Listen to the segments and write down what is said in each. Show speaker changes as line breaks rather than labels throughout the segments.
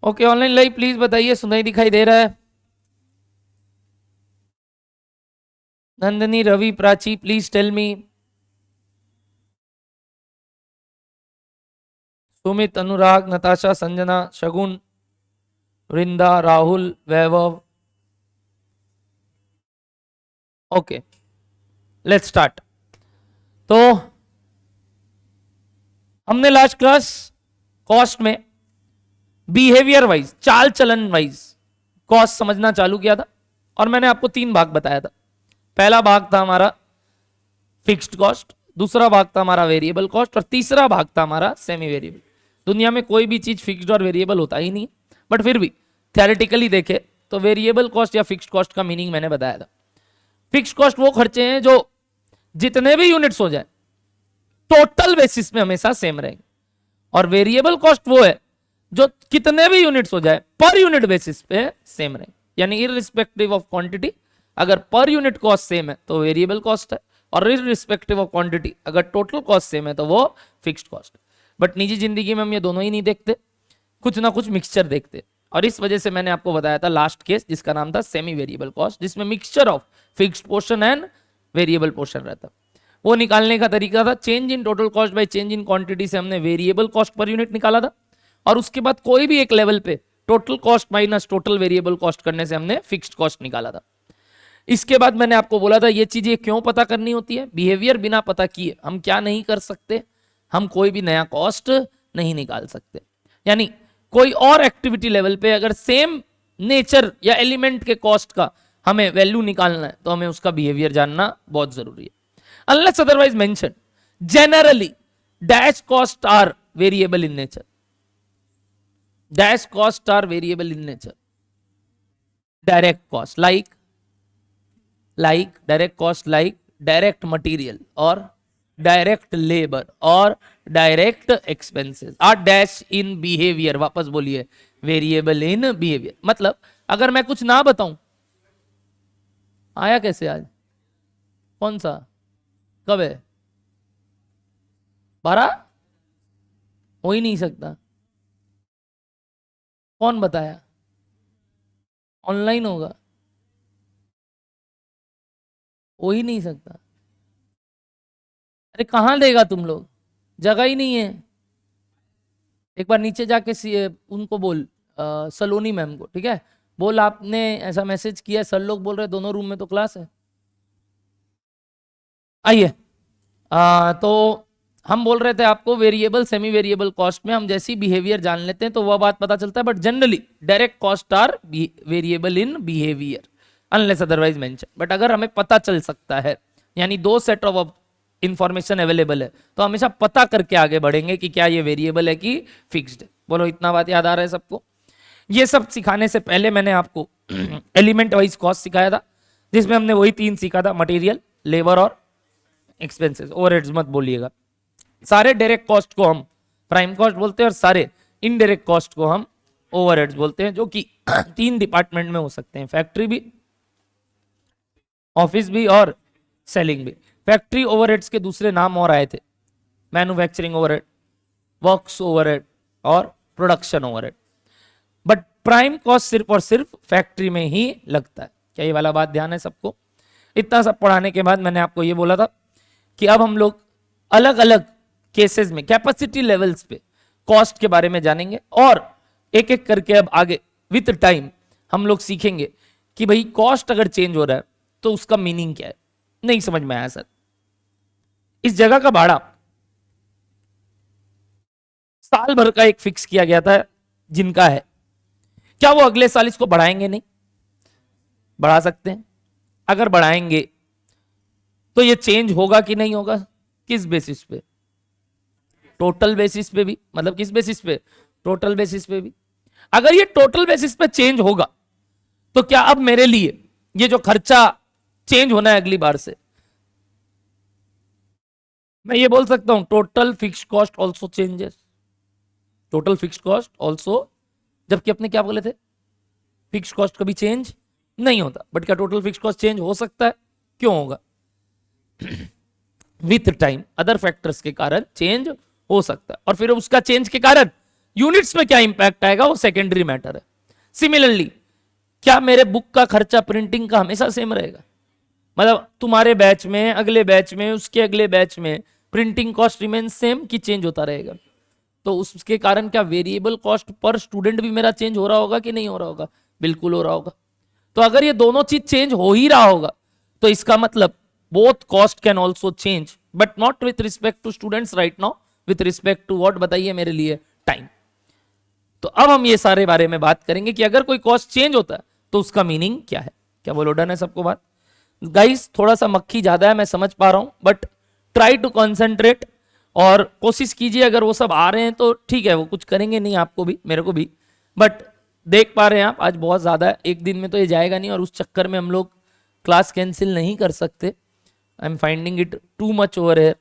Okay, online live please बताइए, सुनाई दिखाई दे रहा है? Nandini, Ravi, Prachi, please tell me. Sumit, Anurag, Natasha, Sanjana, Shagun, Vrinda, Rahul, Vaibhav. Okay, let's start. तो हमने लास्ट क्लास कॉस्ट में बिहेवियर वाइज, चाल चलन वाइज कॉस्ट समझना चालू किया था और मैंने आपको 3 भाग बताया था। पहला भाग था हमारा फिक्स्ड कॉस्ट, दूसरा भाग था हमारा वेरिएबल कॉस्ट और तीसरा भाग था हमारा सेमी वेरिएबल। दुनिया में कोई भी चीज फिक्स्ड और वेरिएबल होता ही नहीं, बट फिर भी थ्योरेटिकली देखे तो वेरिएबल कॉस्ट या फिक्स्ड कॉस्ट का मीनिंग मैंने बताया था। फिक्स्ड कॉस्ट वो खर्चे हैं जो जितने भी यूनिट्स हो जाए टोटल बेसिस में हमेशा सेम रहेंगे, और वेरिएबल कॉस्ट वो है जो कितने भी यूनिट्स हो जाए पर यूनिट बेसिस पे सेम रहे, यानी इररिस्पेक्टिव ऑफ क्वांटिटी। अगर पर यूनिट कॉस्ट सेम है तो वेरिएबल कॉस्ट है, और इररिस्पेक्टिव ऑफ क्वांटिटी अगर टोटल कॉस्ट सेम है तो वो फिक्स्ड कॉस्ट। बट निजी जिंदगी में हम ये दोनों ही नहीं देखते, कुछ ना कुछ मिक्सचर देखते, और इस वजह से मैंने आपको बताया था लास्ट केस जिसका नाम था सेमी वेरिएबल कॉस्ट, जिसमें mixture of fixed portion and variable portion रहता। वो निकालने का तरीका था change in total cost by change in quantity से हमने वेरिएबल कॉस्ट पर यूनिट निकाला था, और उसके बाद कोई भी एक लेवल पे total cost minus total variable cost करने से हमने फिक्स्ड कॉस्ट निकाला था। इसके बाद मैंने आपको बोला था ये चीजें क्यों पता करनी होती है, बिहेवियर बिना पता किए हम क्या नहीं कर सकते, हम कोई भी नया कॉस्ट नहीं निकाल सकते। यानी कोई और एक्टिविटी लेवल पे अगर सेम नेचर या एलिमेंट के कॉस्ट का हमें वैल्यू निकालना है तो हमें उसका बिहेवियर जानना बहुत जरूरी है। Unless otherwise mention, generally dash cost are variable in nature, dash cost are variable in nature. Direct cost like direct cost like direct material or direct labor or direct expenses are dash in behavior। वापस बोलिए, variable in behaviour. मतलब अगर मैं कुछ ना बताऊं, आया कैसे आज, कौन सा, कब है, 12 हो ही नहीं सकता, कौन बताया, ऑनलाइन होगा, हो ही नहीं सकता। अरे कहाँ देगा तुम लोग, जगह ही नहीं है। एक बार नीचे जाके उनको बोल, सलोनी मैम को, ठीक है, बोल आपने ऐसा मैसेज किया, सर लोग बोल रहे दोनों रूम में तो क्लास है। आइए, तो हम बोल रहे थे आपको वेरिएबल सेमी वेरिएबल कॉस्ट में हम जैसी बिहेवियर जान लेते हैं तो वह बात पता चलता है, but generally direct cost are variable in behaviour unless otherwise mention. But अगर हमें पता चल सकता है, यानी 2 सेट ऑफ इंफॉर्मेशन अवेलेबल है, तो हमेशा पता करके आगे बढ़ेंगे कि क्या ये वेरिएबल है कि फिक्स्ड है। बोलो इतना बात याद आ रहा है सबको? ये सब सिखाने से पहले मैंने आपको एलिमेंट वाइज कॉस्ट सिखाया था, जिसमें हमने वही 3 सीखा था, मटेरियल, लेबर और एक्सपेंसेस। ओवरहेड्स मत बोलिएगा। सारे डायरेक्ट कॉस्ट को हम प्राइम कॉस्ट बोलते हैं और सारे इनडायरेक्ट कॉस्ट को हम ओवरहेड्स बोलते हैं, जो कि 3 डिपार्टमेंट में हो सकते हैं, फैक्ट्री भी, ऑफिस भी और सेलिंग भी। फैक्ट्री ओवरहेड्स के दूसरे नाम और आए थे, मैन्युफैक्चरिंग ओवरहेड, वर्क्स ओवरहेड और production overhead. But prime cost सिर्फ और सिर्फ फैक्ट्री में ही लगता है। क्या ये वाला बात ध्यान है सबको? इतना सब पढ़ाने के बाद मैंने आपको ये बोला था कि अब हम लोग अलग अलग केसेस में कैपेसिटी लेवल्स पे कॉस्ट के बारे में जानेंगे, और एक एक करके अब आगे विथ टाइम हम लोग सीखेंगे कि भाई कॉस्ट अगर चेंज हो रहा है तो उसका मीनिंग क्या है। नहीं समझ में आया सर? इस जगह का भाड़ा साल भर का एक फिक्स किया गया था जिनका है, क्या वो अगले साल इसको बढ़ाएंगे? नहीं, बढ़ा सकते हैं। अगर बढ़ाएंगे तो ये चेंज होगा कि नहीं होगा? किस बेसिस पे? टोटल बेसिस पे भी। मतलब किस बेसिस पे? टोटल बेसिस पे भी। अगर ये टोटल बेसिस पे चेंज होगा तो क्या अब मेरे लिए ये जो खर्चा चेंज होना है अगली बार से, मैं ये बोल सकता हूं total fixed cost also changes, total fixed cost also, जबकि अपने क्या बोले थे, फिक्स्ड कॉस्ट कभी चेंज नहीं होता। बट क्या टोटल फिक्स्ड कॉस्ट चेंज हो सकता है? क्यों होगा? विथ टाइम अदर फैक्टर्स के कारण चेंज हो सकता है, और फिर उसका चेंज के कारण यूनिट्स में क्या इंपैक्ट आएगा वो सेकेंडरी मैटर है। सिमिलरली क्या मेरे बुक का खर्चा प्रिंटिंग का हमेशा सेम रहेगा? मतलब तुम्हारे बैच में, अगले बैच में, उसके अगले बैच में प्रिंटिंग कॉस्ट रिमेन सेम कि चेंज होता रहेगा? तो उसके कारण क्या वेरिएबल कॉस्ट पर स्टूडेंट भी मेरा चेंज हो रहा होगा कि नहीं हो रहा होगा? बिल्कुल हो रहा होगा। तो अगर ये दोनों चीज चेंज हो ही रहा होगा तो इसका मतलब both cost can also change, but not with respect to students right now, with respect to what? बताइए मेरे लिए, टाइम। तो अब हम ये सारे बारे में बात करेंगे कि अगर कोई कॉस्ट चेंज होता है तो उसका मीनिंग क्या है। क्या बोलो, डन है सबको बात? गाइस थोड़ा सा मक्खी ज्यादा है, मैं समझ पा रहा हूं, बट ट्राई टू कॉन्सेंट्रेट और कोशिश कीजिए। अगर वो सब आ रहे हैं तो ठीक है, वो कुछ करेंगे नहीं, आपको भी मेरे को भी, बट देख पा रहे हैं आप आज बहुत ज्यादा है, एक दिन में तो ये जाएगा नहीं, और उस चक्कर में हम लोग क्लास कैंसिल नहीं कर सकते। I am finding it too much over है,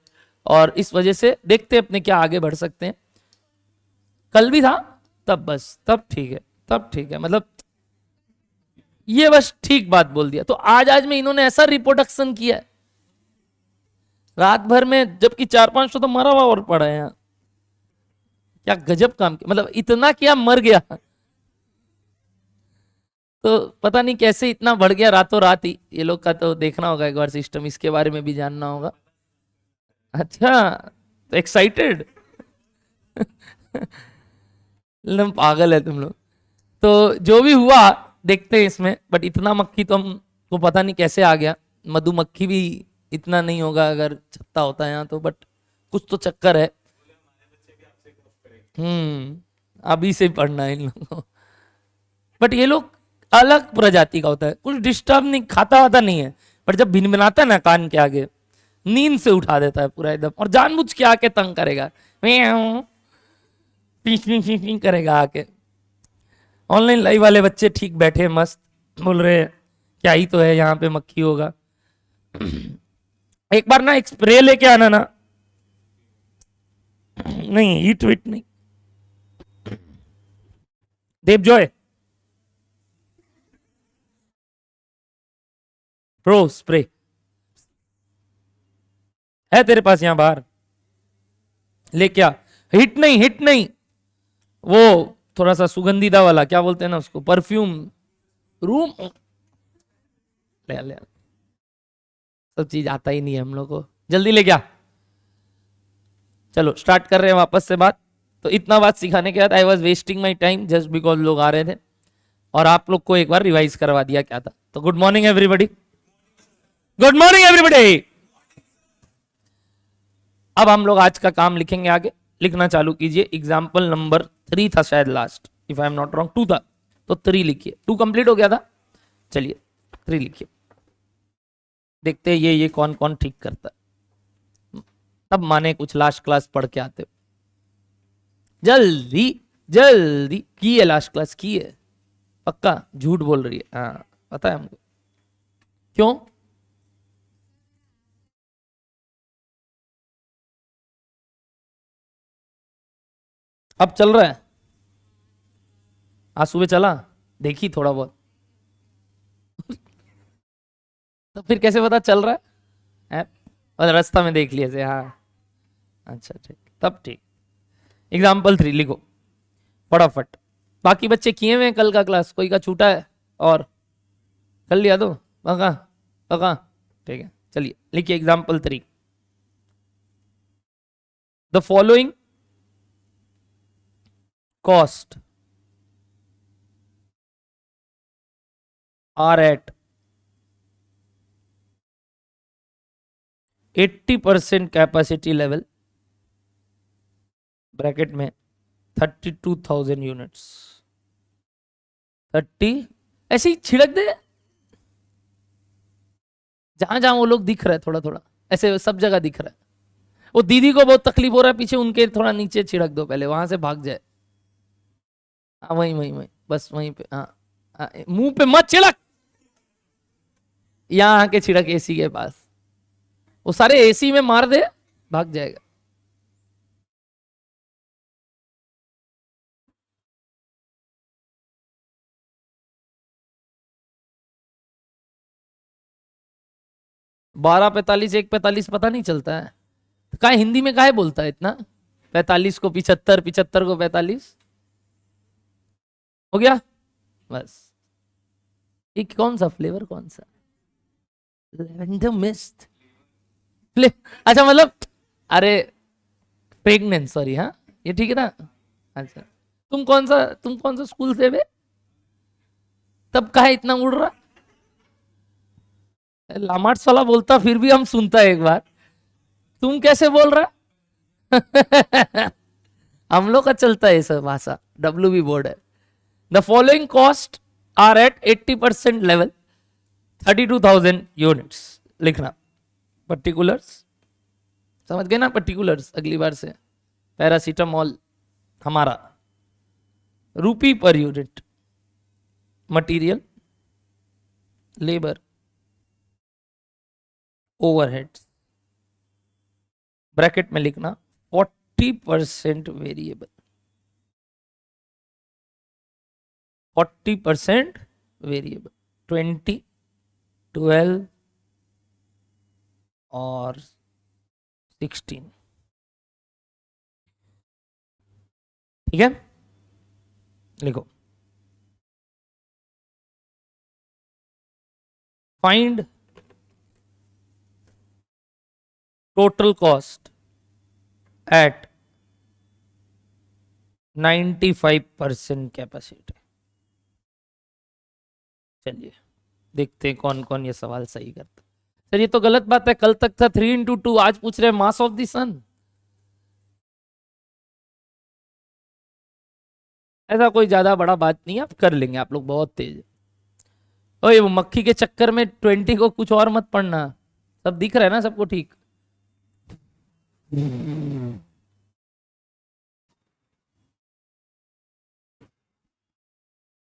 और इस वजह से देखते अपने क्या आगे बढ़ सकते हैं। कल भी था तब, बस तब ठीक है, तब ठीक है, मतलब ये बस ठीक बात बोल दिया। तो आज में इन्होंने ऐसा रिप्रोडक्शन किया है रात भर में, जबकि 4-5 तो मरा हुआ और पड़ा है यहाँ। क्या गजब काम किया, मतलब इतना क्या मर गया, तो पता नहीं कैसे इतना बढ़ गया रातों रात ही। ये लोग का तो देखना होगा एक बार सिस्टम, इसके बारे में भी जानना होगा। अच्छा, तो एक्साइटेड पागल है तुम लोग। तो जो भी हुआ देखते हैं इसमें, बट इतना मक्खी तो हमको पता नहीं कैसे आ गया। मधुमक्खी भी इतना नहीं होगा अगर छत्ता होता है यहाँ तो, बट कुछ तो चक्कर है। अभी से पढ़ना है इन लोगों को। बट ये लोग अलग प्रजाति का होता है, कुछ डिस्टर्ब नहीं, खाता वाता नहीं है, पर जब भिनभिनाता है ना कान के आगे, नींद से उठा देता है पूरा एकदम, और जानबूझ के आके तंग करेगा, करेगा आके। ऑनलाइन लाइव वाले बच्चे ठीक बैठे मस्त, बोल रहे हैं क्या ही तो है, यहाँ पे मक्खी होगा। एक बार ना एक स्प्रे लेके आना ना, नहीं हीट विट नहीं, देव जॉय प्रो स्प्रे है तेरे पास यहाँ बाहर, ले क्या? हिट नहीं, हिट नहीं, वो थोड़ा सा सुगंधीदा वाला, क्या बोलते हैं ना उसको, परफ्यूम रूम, ले ले। सब चीज आता ही नहीं है हम लोग को, जल्दी ले क्या। चलो स्टार्ट कर रहे हैं वापस से बात। तो इतना बात सिखाने के बाद I was wasting my time just because लोग आ रहे थे, और आप लोग को एक बार रिवाइज करवा दिया क्या था। तो good morning everybody, good morning everybody. अब हम लोग आज का काम लिखेंगे, आगे लिखना चालू कीजिए। एग्जाम्पल नंबर 3 था शायद last, if I am not wrong, 2 था, तो 3 लिखिए। 2 कंप्लीट हो गया था, चलिए 3 लिखिए। देखते हैं ये कौन कौन ठीक करता है, तब माने कुछ लास्ट क्लास पढ़ के आते हो। जल्दी जल्दी की है, लास्ट क्लास की है पक्का, झूठ बोल रही है? हाँ पता है हमको। क्यों? अब चल रहा है? आज सुबह चला, देखी थोड़ा बहुत तो फिर कैसे पता चल रहा है? ऐप और रास्ता में देख लिया से, हाँ अच्छा ठीक, तब ठीक। एग्जाम्पल 3 लिखो फटाफट। बाकी बच्चे किए हुए हैं कल का क्लास, कोई का छूटा है और कर लिया तो पका पका, ठीक है चलिए लिखिए। Example 3, the following cost are at 80% capacity level, bracket में 32,000 यूनिट्स। 30 ऐसे ही छिड़क दे, जहां जहां वो लोग दिख रहा है थोड़ा थोड़ा, ऐसे सब जगह दिख रहा है। वो दीदी को बहुत तकलीफ हो रहा है पीछे, उनके थोड़ा नीचे छिड़क दो पहले, वहां से भाग जाए। हाँ वहीं वहीं वहीं, बस वहीं पे। हाँ मुंह पे मत छिड़क, यहां आके छिड़क एसी के पास, वो सारे एसी में मार दे, भाग जाएगा। बारह 45, 1:45 पता नहीं चलता है, का हिंदी में काहे बोलता है इतना? 45 को 75, 75 को 45, हो गया बस। ये कौन सा फ्लेवर, कौन सा? लेवेंडर मिस्ट अच्छा, मतलब अरे प्रेग्नेंट, सॉरी। हाँ ये ठीक है ना। अच्छा, तुम कौन सा स्कूल से बे? तब कहा इतना उड़ रहा? लामार्ट्स वाला बोलता फिर भी हम सुनता है एक बार, तुम कैसे बोल रहा? हम लोग का चलता है सब भाषा, डब्ल्यू बी बोर्ड है। The following cost are at 80% level, 32,000 units लिखना। पर्टिकुलर्स समझ गए ना, पर्टिकुलर्स अगली बार से। पैरासीटामोल हमारा rupee per unit, material, labour, overheads, bracket में लिखना 40% वेरिएबल, 40% वेरिएबल, 20, 12 और 16। ठीक है, लिखो। Find total cost eight 95% capacity. चलिए देखते हैं कौन कौन ये सवाल सही करता। सर ये तो गलत बात है, कल तक था 3 into 2, आज पूछ रहे हैं मास ऑफ द सन। ऐसा कोई ज्यादा बड़ा बात नहीं है, आप कर लेंगे, आप लोग बहुत तेज। ओए वो मक्खी के चक्कर में 20 को कुछ और मत पढ़ना, सब दिख रहा है ना सबको ठीक।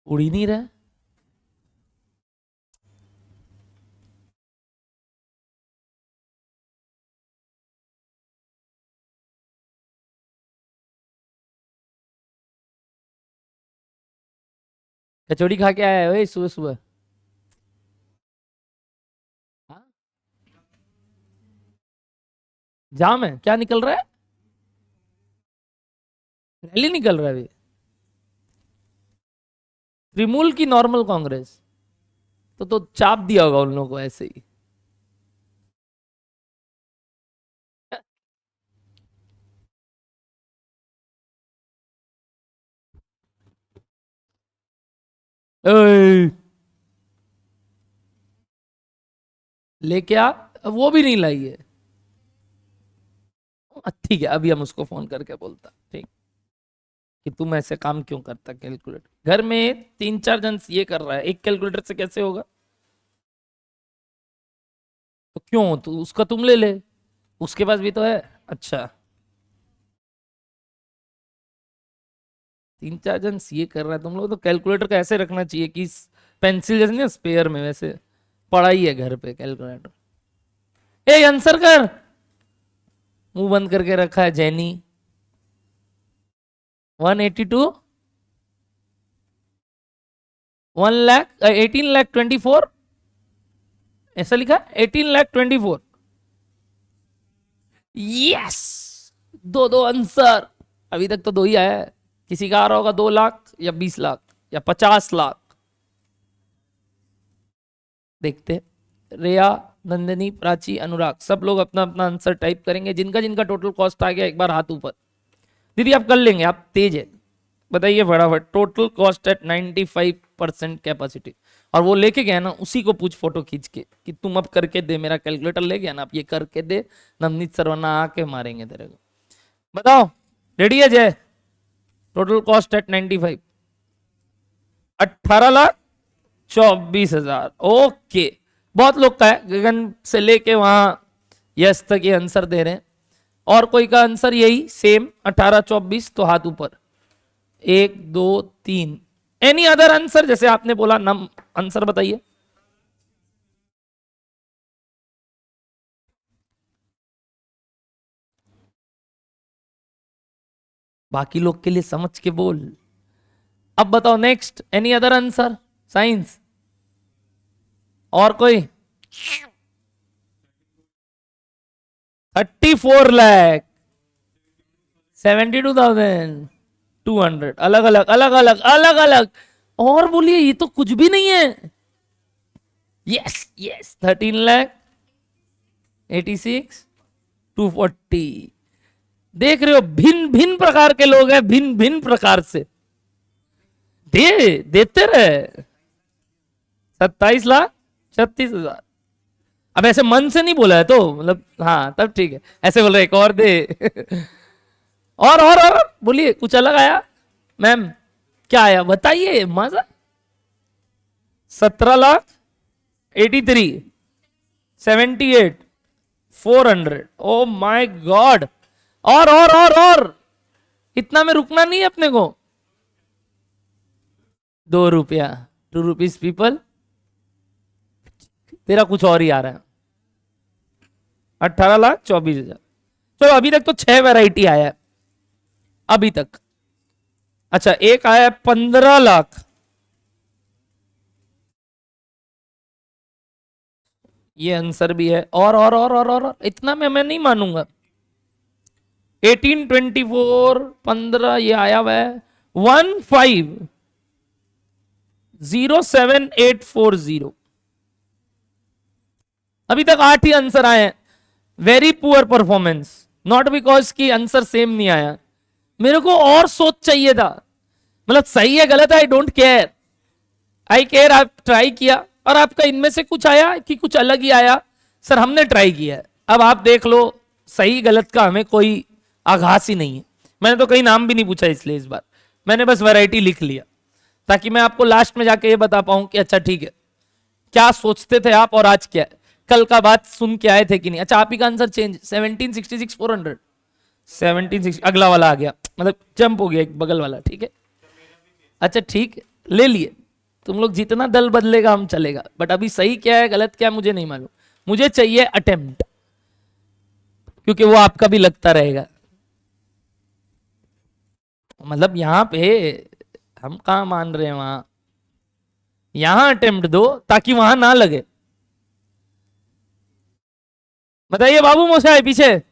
उड़ ही नहीं रहा। कचौड़ी खा के आया है ओए सुबह सुबह? हाँ? जाम है क्या, निकल रहा है? रैली निकल रहा है अभी? तृणमूल की नॉर्मल कांग्रेस? तो चाप दिया होगा उन लोगों को ऐसे ही। ओए, लेके आ। वो भी नहीं लाई है। ठीक है, अभी हम उसको फोन करके बोलता, ठीक, कि तुम ऐसे काम क्यों करता। कैलकुलेटर घर में 3-4 जन ये कर रहा है, एक कैलकुलेटर से कैसे होगा? तो क्यों, तो उसका तुम ले ले, उसके पास भी तो है। अच्छा, 3-4 जन ये कर रहा है, तुम लोग तो कैलकुलेटर का ऐसे रखना चाहिए कि पेंसिल जैसे ना स्पेयर में, वैसे पड़ा ही है घर पे कैलकुलेटर। ए आंसर कर, मुंह बंद करके रखा है जैनी। 182, 1 लाख 18,24,000, ऐसा लिखा 18,24,000। यस, दो दो आंसर। अभी तक तो दो ही आया है, किसी का आ रहा होगा 2 लाख या 20 लाख या 50 लाख। देखते, रेया, नंदिनी, प्राची, अनुराग, सब लोग अपना अपना आंसर टाइप करेंगे। जिनका जिनका टोटल कॉस्ट आ गया एक बार हाथ ऊपर। दीदी आप कर लेंगे, आप तेज है, बताइए फटाफट। Total cost eight 95% capacity. और वो लेके गया ना, उसी को पूछ फोटो खींच के कि तुम अब करके दे, मेरा कैलकुलेटर ले गया ना, आप ये करके दे, नवनीत सर वरना आके मारेंगे तेरे को। बताओ, रेडी है जय? Total cost eight 95, 18,24,000। ओके, बहुत लोग का है, गगन से लेके वहां यस तक ये आंसर दे रहे हैं। और कोई का आंसर यही सेम 18-24, तो हाथ ऊपर। 1, 2, 3। Any other answer? जैसे आपने बोला नम आंसर बताइए। बाकी लोग के लिए समझ के बोल। अब बताओ next, any other answer? Science और कोई? 34 लाख 72,000। 200, अलग अलग अलग अलग अलग अलग। और बोलिए ये तो कुछ भी नहीं है। Yes yes, 13,86,240। देख रहे हो, भिन्न भिन्न प्रकार के लोग हैं, भिन्न भिन्न प्रकार से देते रहे। 27,36,000। अब ऐसे मन से नहीं बोला है तो मतलब, हाँ तब ठीक है, ऐसे बोल रहे एक और दे। और बोलिए, कुछ अलग आया मैम? क्या आया बताइए मजा। 17,83,78,400। Oh my God. और इतना में रुकना नहीं है अपने को। 2 रुपया, 2 रुपीज पीपल। तेरा कुछ और ही आ रहा है। 18,24,000। चलो अभी तक तो 6 वैरायटी आया है अभी तक। अच्छा एक आया 15 लाख। ये आंसर भी है। और इतना में मैं नहीं मानूंगा। 1824 15 ये आया हुआ है। 15,07,840। अभी तक 8 ही आंसर आए हैं। Very poor performance, not because की आंसर सेम नहीं आया। मेरे को और सोच चाहिए था। मतलब सही है गलत है आई डोंट केयर, आई केयर आप ट्राई किया और आपका इनमें से कुछ आया कि कुछ अलग ही आया। सर हमने ट्राई किया है, अब आप देख लो। सही गलत का हमें कोई आभास ही नहीं है। मैंने तो कहीं नाम भी नहीं पूछा, इसलिए इस बार मैंने बस वैरायटी लिख लिया ताकि मैं आपको लास्ट में जाके ये बता पाऊं कि अच्छा ठीक है क्या सोचते थे आप और आज क्या है। कल का बात सुन के आए थे कि नहीं। अच्छा आप ही का आंसर चेंज। 17,66,400। 1760 अगला वाला आ गया, मतलब जंप हो गया एक बगल वाला। ठीक है, अच्छा ठीक है, ले लिए। तुम लोग जितना दल बदलेगा हम चलेगा, बट अभी सही क्या है गलत क्या है मुझे नहीं मालूम। मुझे चाहिए अटेम्प्ट, क्योंकि वो आपका भी लगता रहेगा। मतलब यहां पे हम कहां मान रहे हैं, वहां यहां अटेम्प्ट दो ताकि वहां ना लगे। बताइए बाबू मोशाय, पीछे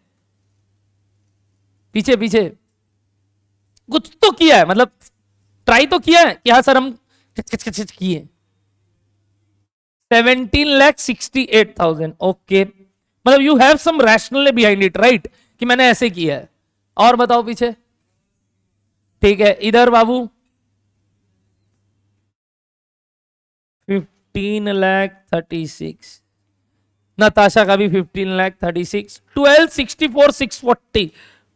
पीछे पीछे। कुछ तो किया है, मतलब ट्राई तो किया है कि हाँ सर हम किए। 17,68,000। ओके, मतलब you have some rational behind it, right, कि मैंने ऐसे किया है। और बताओ पीछे। ठीक है, इधर बाबू 15,36,000। नताशा का भी 15,36,000। 12,64,640।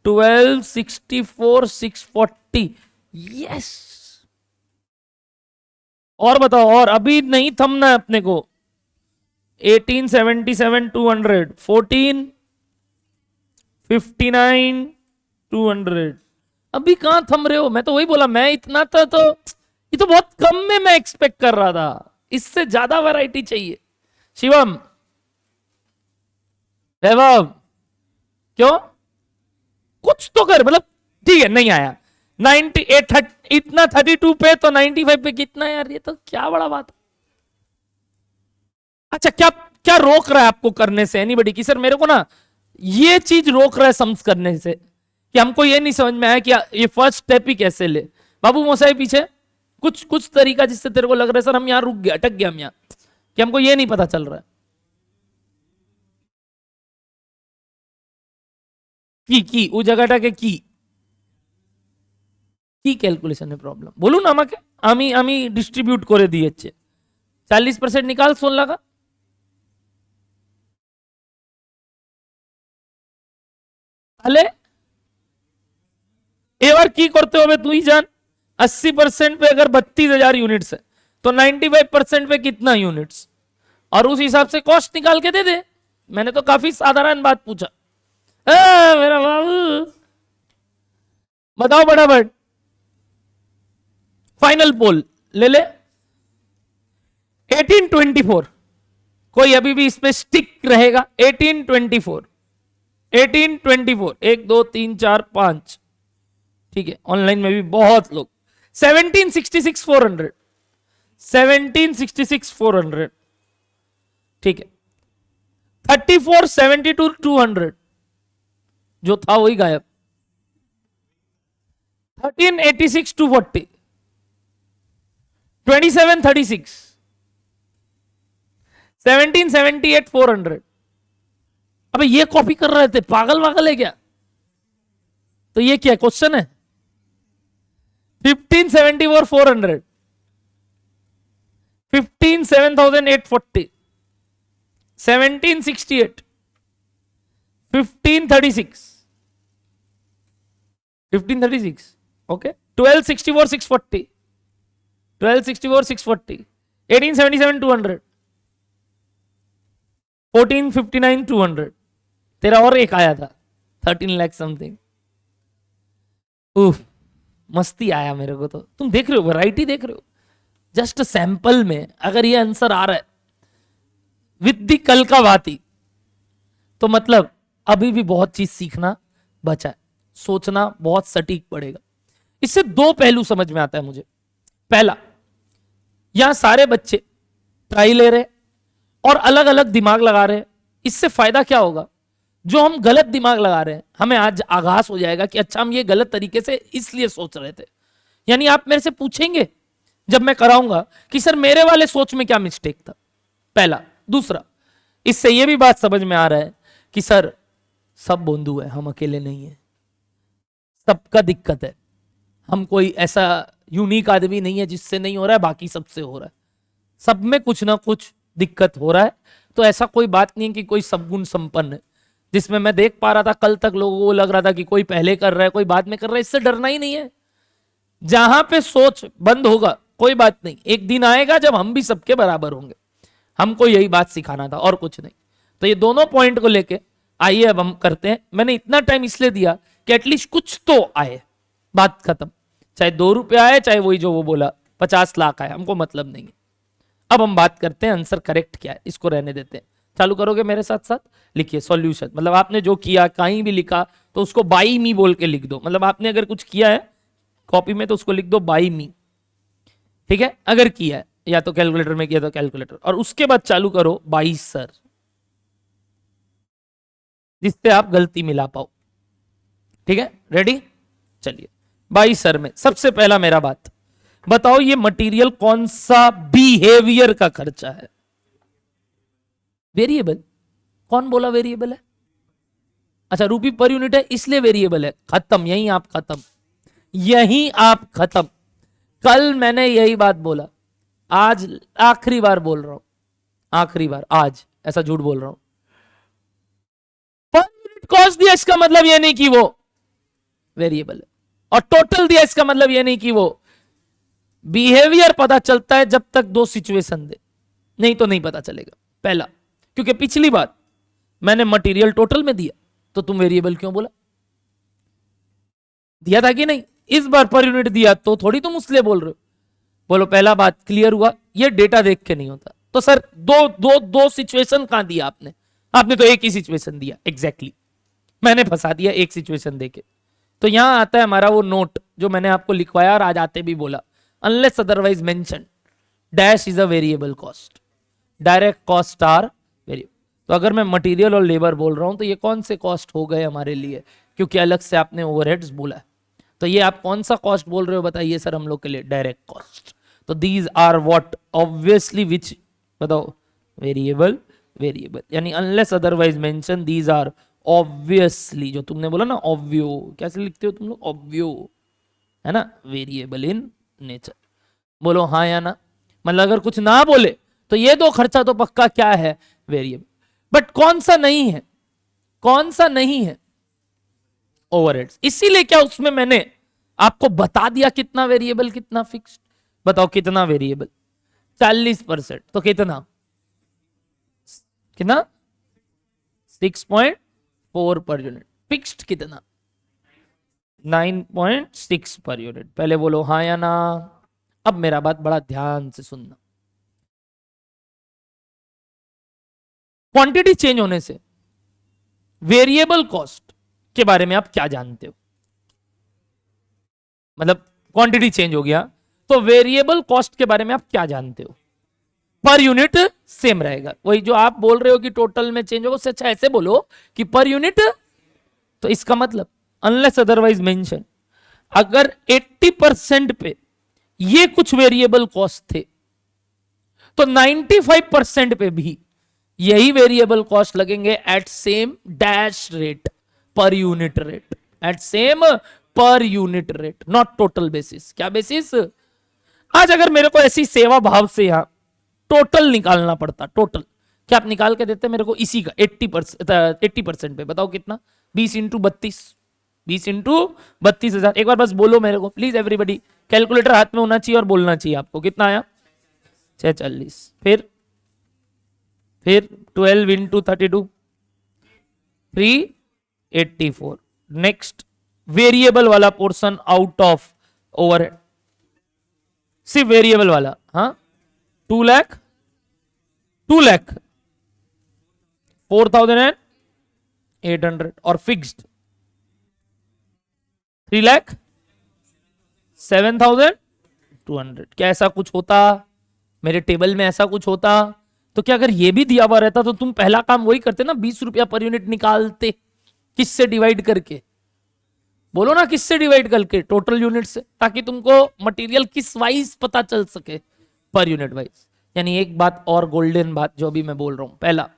12,64,640। यस। और बताओ, और अभी नहीं थमना है अपने को। 18,77,200। 14,59,200। अभी कहां थम रहे हो? मैं तो वही बोला, मैं इतना था तो ये तो बहुत कम में मैं एक्सपेक्ट कर रहा था, इससे ज्यादा वैरायटी चाहिए। शिवम, वैभव, क्यों? कुछ तो कर, मतलब ठीक है नहीं आया। 98 इतना 32 पे तो 95 पे कितना यार, ये तो क्या बड़ा बात। अच्छा क्या क्या रोक रहा है आपको करने से एनीबडी की? सर मेरे को ना ये चीज रोक रहा है सम्स करने से कि हमको ये नहीं समझ में आया कि ये फर्स्ट स्टेप ही कैसे ले। बाबू मोसाई पीछे कुछ कुछ तरीका जिससे तेरे को लग रहा है सर हम यहां रुक गया, अटक गया हम यहां, कि हमको ये नहीं पता चल रहा है। की वो जगह के কি ক্যালকুলেশনে প্রবলেম বলুন আমাকে, আমি আমি ডিস্ট্রিবিউট করে দিয়েছি। 40% নিকাল 16 का। তাহলে এবার কি করতে হবে তুই জান। 80% पे अगर 32,000 यूनिट्स है तो 95% पे कितना यूनिट्स, और उस हिसाब से कॉस्ट निकाल के दे दे। मैंने तो काफी साधारण बात पूछा। मेरा बाबू बताओ फटाफट। फाइनल पोल ले ले। 1824, कोई अभी भी इसमें स्टिक रहेगा? 1824, 1824, 1 2 3 4 5। ठीक है, ऑनलाइन में भी बहुत लोग। 1766,400, 1766,400। ठीक है, 34,72,200 जो था वही गायब। 1386 240, 2736, 1778 400। अबे ये कॉपी कर रहे थे, पागल वागल है क्या? तो ये क्या क्वेश्चन है? 1574 400, 15 7840, 1768, 1536, 1536, okay, 1264 640, 1264 640, 1877 200, 1459 200। तेरा और एक आया था 13 लाख समथिंग। उफ, मस्ती आया मेरे को। तो तुम देख रहे हो, वैरायटी देख रहे हो। जस्ट सैंपल में अगर ये आंसर आ रहा है विद दी कल का बाती, तो मतलब अभी भी बहुत चीज सीखना बचा है, सोचना बहुत सटीक पड़ेगा। इससे दो पहलू समझ में आता है मुझे। पहला, यहां सारे बच्चे ट्राई ले रहे और अलग अलग दिमाग लगा रहे हैं। इससे फायदा क्या होगा? जो हम गलत दिमाग लगा रहे हैं, हमें आज आगाज हो जाएगा कि अच्छा हम ये गलत तरीके से इसलिए सोच रहे थे। यानी आप मेरे से पूछेंगे जब मैं कराऊंगा कि सर मेरे वाले सोच में क्या मिस्टेक था, पहला। दूसरा, इससे ये भी बात समझ में आ रहा है कि सर सब बंधु है, हम अकेले नहीं है, सबका दिक्कत है। हम कोई ऐसा यूनिक आदमी नहीं है जिससे नहीं हो रहा है, बाकी सबसे हो रहा है। सब में कुछ ना कुछ दिक्कत हो रहा है। तो ऐसा कोई बात नहीं है कि कोई सद्गुण संपन्न है, जिसमें मैं देख पा रहा था कल तक लोगों को लग रहा था कि कोई पहले कर रहा है कोई बाद में कर रहा है। इससे डरना ही नहीं है। जहां पे सोच बंद होगा कोई बात नहीं, एक दिन आएगा जब हम भी सबके बराबर होंगे। हमको यही बात सिखाना था और कुछ नहीं। तो ये दोनों पॉइंट को लेके आइए अब हम करते हैं। मैंने इतना टाइम इसलिए दिया कि एटलीस्ट कुछ तो आए, बात खत्म। चाहे 2 रुपए आए, चाहे वही जो वो बोला 50 लाख आए, हमको मतलब नहीं है। अब हम बात करते हैं आंसर करेक्ट क्या है, इसको रहने देते हैं। चालू करोगे मेरे साथ साथ? लिखिए सॉल्यूशन। मतलब आपने जो किया, कहीं भी लिखा तो उसको बाई मी बोल के लिख दो। मतलब आपने अगर कुछ किया है कॉपी में तो उसको लिख दो बाई मी, ठीक है? अगर किया है या तो कैलकुलेटर में किया तो कैलकुलेटर, और उसके बाद चालू करो बाई सर, जिससे आप गलती मिला पाओ। ठीक है, रेडी? चलिए बाई सर में सबसे पहला मेरा बात बताओ, ये मटेरियल कौन सा बिहेवियर का खर्चा है? वेरिएबल। कौन बोला वेरिएबल है? अच्छा, रुपी पर यूनिट है इसलिए वेरिएबल है। खत्म, यहीं आप खत्म, यहीं आप खत्म। कल मैंने यही बात बोला, आज आखिरी बार बोल रहा हूं, आखिरी बार आज, ऐसा झूठ बोल रहा हूं। पर यूनिट कॉस्ट दिया इसका मतलब यह नहीं कि वो वेरिएबल है, और टोटल दिया इसका मतलब यह नहीं कि वो। बिहेवियर पता चलता है जब तक 2 सिचुएशन दे, नहीं तो नहीं पता चलेगा। पहला, क्योंकि पिछली बार मैंने मटेरियल टोटल में दिया तो तुम वेरिएबल क्यों बोला? दिया था कि नहीं? इस बार पर यूनिट दिया तो थोड़ी तुम उसलिए बोल रहे हो। बोलो पहला बात क्लियर हुआ? ये डेटा देख के नहीं होता। तो सर दो सिचुएशन कहां दिया आपने? आपने तो एक ही सिचुएशन दिया। एग्जैक्टली, मैंने फंसा दिया एक सिचुएशन देके। तो यहां आता है हमारा वो नोट जो मैंने आपको लिखवाया और आज आते भी बोला, unless otherwise mention dash is a variable cost, direct cost are variable. तो अगर मैं मटेरियल और लेबर बोल रहा हूं तो ये कौन से कॉस्ट हो गए हमारे लिए? क्योंकि अलग से आपने ओवरहेड्स बोला है। तो ये आप कौन सा कॉस्ट बोल रहे हो बताइए सर हम लोग के लिए? Direct cost. तो these are what? Obviously which, बताओ? Variable, variable. यानी unless otherwise mention these are obviously, जो तुमने बोला ना ऑब्वियो, कैसे लिखते हो तुम लोग? ऑब्वियो, है ना? Variable in nature. बोलो हाँ या ना? मतलब अगर कुछ ना बोले तो ये 2 खर्चा तो पक्का क्या है? वेरिएबल। बट कौन सा नहीं है? कौन सा नहीं है? ओवरहेड्स। इसीलिए क्या उसमें मैंने आपको बता दिया कितना वेरिएबल कितना फिक्स्ड। बताओ कितना वेरिएबल? 40%। तो कितना? कितना? 6.4 पर यूनिट। फिक्स्ड कितना? 9.6 पर यूनिट। पहले बोलो हाँ या ना। अब मेरा बात बड़ा ध्यान से सुनना। क्वांटिटी चेंज होने से वेरिएबल कॉस्ट के बारे में आप क्या जानते हो? मतलब क्वांटिटी चेंज हो गया तो वेरिएबल कॉस्ट के बारे में आप क्या जानते हो? पर यूनिट सेम रहेगा। वही जो आप बोल रहे हो कि टोटल में चेंज होगा, उससे अच्छा ऐसे बोलो कि पर यूनिट। तो इसका मतलब अनलेस अदरवाइज मेंशन अगर 80% पे ये कुछ वेरिएबल कॉस्ट थे तो 95% पे भी यही वेरिएबल कॉस्ट लगेंगे at same dash rate, per unit rate, at same per unit rate, not total basis. क्या बेसिस? आज अगर मेरे को ऐसी सेवा भाव से यहां टोटल निकालना पड़ता, टोटल क्या आप निकाल के देते मेरे को इसी का 80% पे? बताओ कितना? 20 इंटू 32, 20 इंटू 32,000। एक बार बस बोलो मेरे को प्लीज एवरीबडी, कैलकुलेटर हाथ में होना चाहिए और बोलना चाहिए आपको। कितना आया? 640। फिर 12 इंटू 32, 384। नेक्स्ट वेरिएबल वाला पोर्शन आउट ऑफ ओवरहेड, सिर्फ वेरिएबल वाला। हाँ, 2 लाख, 4,800 और फिक्स्ड 3,07,200। क्या ऐसा कुछ होता मेरे टेबल में? ऐसा कुछ होता तो क्या अगर ये भी दिया हुआ रहता तो तुम पहला काम वही करते ना, 20 रुपया पर यूनिट निकालते। किससे डिवाइड करके? बोलो ना, किससे डिवाइड करके? टोटल यूनिट से, ताकि तुमको मटेरियल किस वाइज पता चल सके, पर यूनिट वाइज। यानी एक बात और गोल्डन बात जो भी मैं बोल रहा हूं, पहला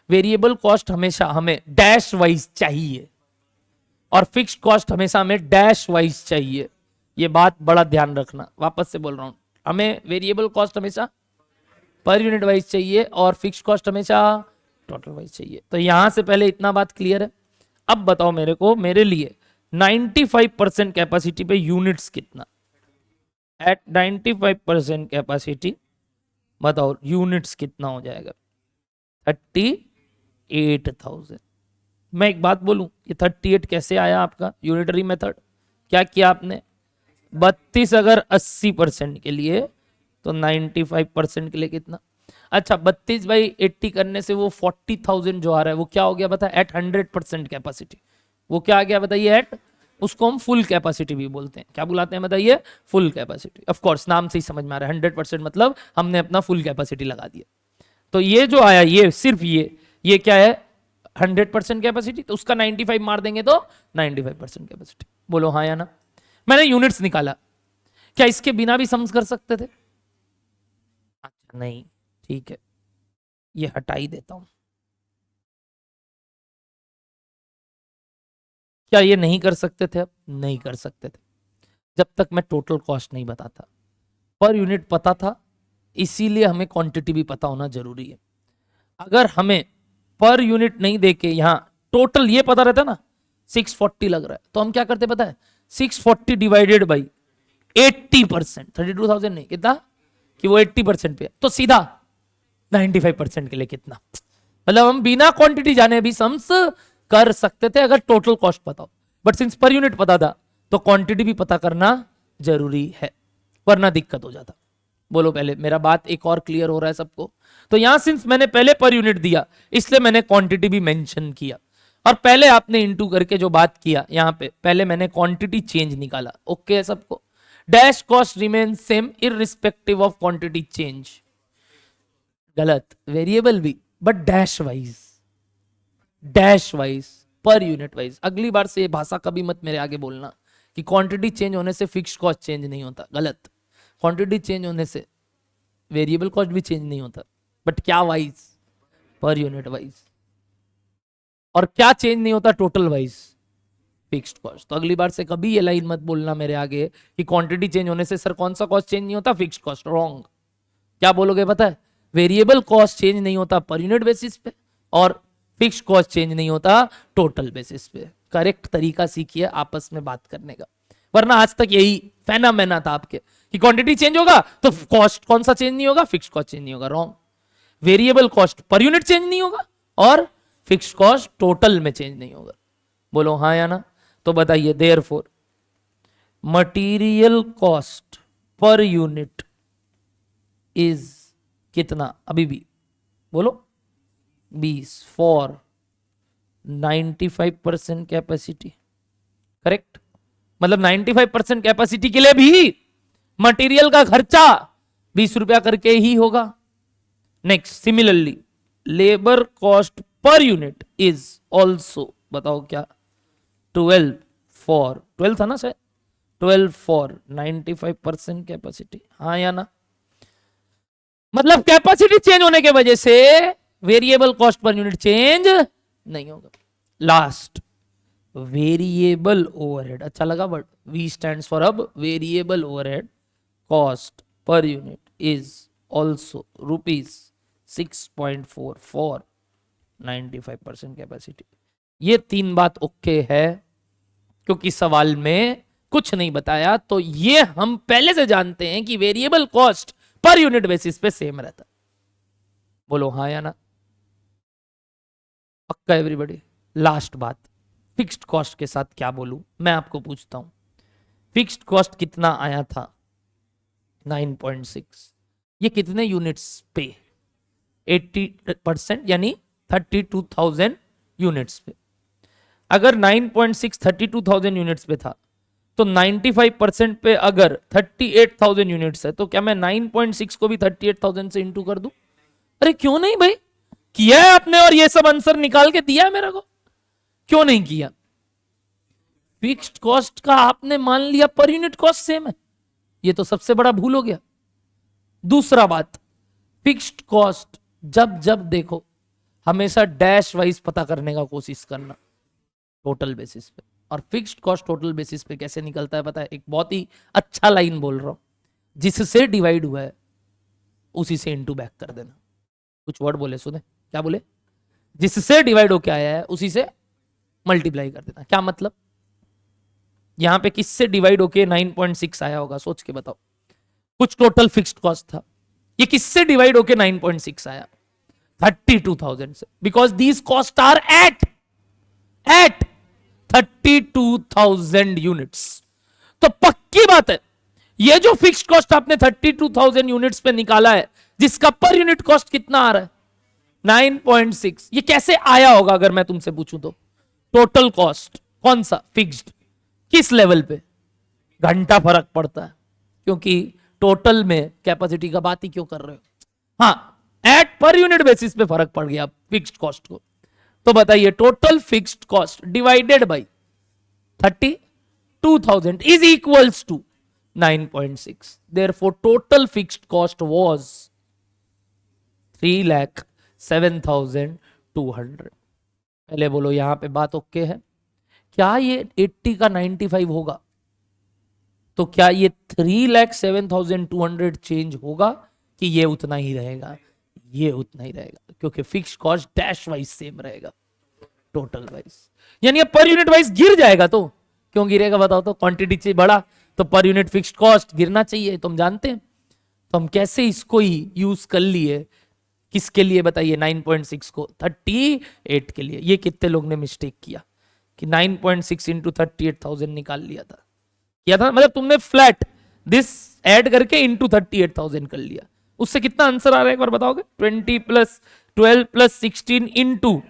वेरिएबल कॉस्ट हमेशा हमें डैश वाइज चाहिए और फिक्स्ड कॉस्ट हमेशा हमें डैश वाइज चाहिए। ये बात बड़ा ध्यान रखना, वापस से बोल रहा हूं, हमें वेरिएबल कॉस्ट हमेशा पर यूनिट वाइज चाहिए और फिक्स्ड कॉस्ट हमेशा टोटल वाइज चाहिए। तो यहां से पहले इतना बात क्लियर है। अब बताओ मेरे को, मेरे लिए 95% कैपेसिटी पे यूनिट्स कितना? एट 95% कैपेसिटी बताओ यूनिट्स कितना हो जाएगा? 38,000। मैं एक बात बोलूं, ये 38 कैसे आया आपका? Unitary method. क्या किया आपने? 32 अगर 80% के लिए तो 95% के लिए कितना? अच्छा, 32 बाई 80 करने से वो 40,000 जो आ रहा है वो क्या हो गया बता? At 100% capacity. वो क्या आ गया बताइए? एट, उसको हम फुल कैपेसिटी भी बोलते हैं। क्या बुलाते हैं बताइए? Full capacity. ऑफ कोर्स नाम से ही समझ में आ रहा है, 100% मतलब हमने अपना फुल कैपेसिटी लगा दिया। तो ये जो आया, ये सिर्फ ये क्या है? 100% कैपेसिटी। तो उसका 95 मार देंगे तो 95% कैपेसिटी। बोलो हाँ या ना? मैंने यूनिट्स निकाला, क्या इसके बिना भी सम्स कर सकते थे? अच्छा नहीं, ठीक है, ये हटा ही देता हूं। क्या ये नहीं कर सकते थे? अब नहीं कर सकते थे जब तक मैं टोटल कॉस्ट नहीं बताता। पर यूनिट पता था, इसीलिए हमें क्वांटिटी भी पता होना जरूरी है। अगर हमें पर यूनिट नहीं देके यहां टोटल ये पता रहता ना 640 लग रहा है, तो हम क्या करते पता है? 640 डिवाइडेड बाई 80%, 32,000 नहीं, कितना कि वो 80% पे, तो सीधा 95% के लिए कितना? मतलब हम बिना क्वांटिटी जाने भी सम्स कर सकते थे अगर टोटल कॉस्ट पता हो। बट सिंस पर यूनिट पता था तो क्वांटिटी भी पता करना जरूरी है, वरना दिक्कत हो जाता। बोलो पहले, मेरा बात एक और क्लियर हो रहा है सबको? तो यहां सिंस मैंने पहले पर यूनिट दिया इसलिए मैंने क्वांटिटी भी मेंशन किया, और पहले आपने इंटू करके जो बात किया यहां पे पहले मैंने क्वांटिटी चेंज निकाला। ओके है सबको? Dash cost remain same irrespective of quantity change. गलत, वेरिएबल भी but dash wise, dash wise, per unit wise. अगली बार से ये भाषा कभी मत मेरे आगे बोलना कि क्वांटिटी चेंज होने से फिक्स्ड कॉस्ट चेंज नहीं होता। गलत, क्वांटिटी चेंज होने से वेरिएबल कॉस्ट भी चेंज नहीं होता, बट क्या वाइज? Per unit wise. और क्या चेंज नहीं होता? Total wise, fixed cost. तो अगली बार से कभी ये लाइन मत बोलना मेरे आगे कि क्वांटिटी चेंज होने से सर कौन सा कॉस्ट चेंज नहीं होता? Fixed cost. रॉन्ग। क्या बोलोगे पता है? वेरिएबल कॉस्ट चेंज नहीं होता पर यूनिट बेसिस पे, और फिक्स्ड कॉस्ट चेंज नहीं होता टोटल बेसिस पे। करेक्ट तरीका सीखिए आपस में बात करने का, वरना आज तक यही फेनामेना था आपके कि क्वांटिटी चेंज होगा तो कॉस्ट कौन सा चेंज नहीं होगा? फिक्स्ड कॉस्ट चेंज नहीं होगा। Wrong. Variable cost per unit change नहीं होगा और फिक्स्ड कॉस्ट टोटल में चेंज नहीं होगा। बोलो हाँ या ना? तो बताइए, therefore material cost per unit is कितना? अभी भी बोलो 20 फॉर 95% कैपेसिटी। करेक्ट? मतलब 95% कैपेसिटी के लिए भी मटेरियल का खर्चा 20 रुपया करके ही होगा। Next, similarly labour cost per unit is also, बताओ क्या? 12 फॉर 12 था ना शायद, 12 फॉर 95% कैपेसिटी, हाँ या ना? मतलब कैपेसिटी चेंज होने के वजह से variable cost per unit change नहीं होगा। लास्ट, वेरिएबल ओवरहेड, अच्छा लगा वर्ड, वी स्टैंड्स फॉर अब variable overhead cost per unit is also ₹6.4 for 95% capacity. ये तीन बात ओके है, क्योंकि सवाल में कुछ नहीं बताया, तो ये हम पहले से जानते हैं कि variable cost per unit basis पे सेम रहता। बोलो हाँ या ना? पक्का एवरीबॉडी? लास्ट बात, फिक्स्ड कॉस्ट के साथ क्या बोलूं मैं आपको पूछता हूं। फिक्स्ड कॉस्ट कितना आया था? 9.6। ये कितने यूनिट्स पे? 80% यानी 32,000 यूनिट्स पे। अगर 9.6 32,000 यूनिट्स पे था, तो 95% पे अगर 38,000 यूनिट्स है, तो क्या मैं 9.6 को भी 38,000 से इंटू कर दूं? अरे क्यों नहीं भाई, किया है आपने और ये सब आंसर निकाल के दिया है मेरे को, क्यों नहीं किया? फिक्स्ड कॉस्ट का आपने मान लिया पर यूनिट कॉस्ट सेम है, ये तो सबसे बड़ा भूल हो गया। दूसरा बात, फिक्स्ड कॉस्ट जब जब देखो हमेशा डैश वाइज पता करने का कोशिश करना टोटल बेसिस पे। और फिक्स्ड कॉस्ट टोटल बेसिस पे कैसे निकलता है पता है? एक बहुत ही अच्छा लाइन बोल रहा हूं, जिससे डिवाइड हुआ है उसी से इनटू बैक कर देना। कुछ वर्ड बोले, सुने क्या बोले? जिससे डिवाइड होके आया है उसी से मल्टीप्लाई कर देना। क्या मतलब? यहां पे किससे डिवाइड होके 9.6 आया होगा, सोच के बताओ। कुछ टोटल फिक्स्ड कॉस्ट था, ये किससे डिवाइड होके 9.6 आया? 32,000 से, because these cost are at 32,000 units. तो पक्की बात है, ये जो फिक्स्ड कॉस्ट आपने 32,000 यूनिट्स पे निकाला है, जिसका पर यूनिट कॉस्ट कितना आ रहा है? 9.6। ये कैसे आया होगा अगर मैं तुमसे पूछूं तो? टोटल कॉस्ट कौन सा? फिक्स्ड। किस लेवल पे? घंटा फर्क पड़ता है, क्योंकि टोटल में कैपेसिटी का बात ही क्यों कर रहे हो? हाँ, एट पर यूनिट बेसिस पे फर्क पड़ गया फिक्स्ड कॉस्ट को। तो बताइए, total fixed cost divided by 32,000 is equals to 9.6। Therefore total fixed cost was 3,07,200। पहले बोलो यहां पे बात ओके है? क्या ये 80 का 95 होगा? तो क्या ये 3,07,200 चेंज होगा कि ये उतना ही रहेगा? ये उतना ही रहेगा, क्योंकि fixed cost dash wise same रहेगा टोटल वाइज। यानी अब पर यूनिट वाइज गिर जाएगा, तो क्यों गिरेगा बताओ? तो क्वांटिटी से बढ़ा तो पर यूनिट फिक्स्ड कॉस्ट गिरना चाहिए, तुम जानते हैं। तो हम कैसे इसको ही यूज कर लिए, किसके लिए बताइए? 9.6 को 38 के लिए। ये कितने लोग ने मिस्टेक किया कि 9.6 इंटू 38,000 निकाल लिया था, किया था, मतलब तुमने फ्लैट दिस ऐड करके इंटू 38,000 कर लिया। उससे कितना आंसर आ रहा है एक बार बताओगे? 20 प्लस 12 प्लस 16 इंटू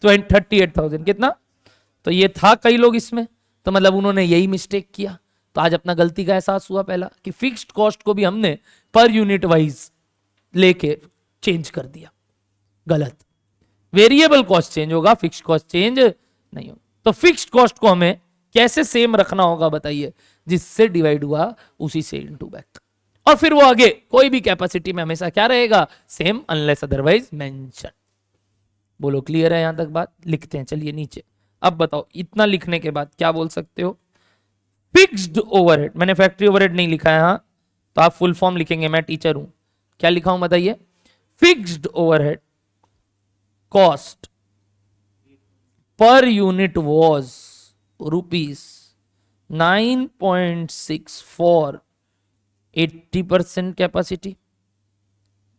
38,000 कितना? तो ये था कई लोग इसमें, तो मतलब उन्होंने यही मिस्टेक किया। तो आज अपना गलती का एहसास हुआ पहला, कि फिक्स्ड कॉस्ट को भी हमने पर यूनिट वाइज लेके चेंज कर दिया। गलत। वेरिएबल कॉस्ट चेंज होगा, फिक्स्ड कॉस्ट चेंज नहीं होगा। तो फिक्स्ड कॉस्ट को हमें कैसे सेम रखना होगा बताइए? जिससे डिवाइड हुआ उसी से इनटू बैक, और फिर वो आगे कोई भी कैपेसिटी में हमेशा क्या रहेगा? Same, unless otherwise mention. बोलो क्लियर है यहां तक बात? लिखते हैं, चलिए नीचे। अब बताओ, इतना लिखने के बाद क्या बोल सकते हो? फिक्स्ड ओवरहेड, मैंने फैक्ट्री ओवरहेड नहीं लिखा है, हाँ, तो आप फुल फॉर्म लिखेंगे, मैं टीचर हूं। क्या लिखा हूं बताइए? Fixed overhead cost per unit was ₹9.6 for 80% capacity.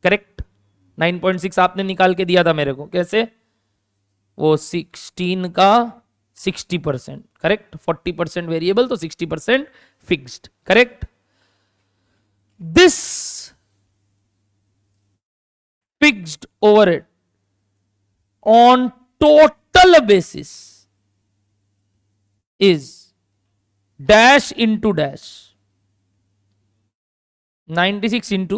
Correct? 9.6 आपने निकाल के दिया था मेरे को, कैसे? वो 16 का 60%, करेक्ट? 40% वेरिएबल, तो 60% fixed, correct? This fixed overhead on total basis is dash into dash 96 into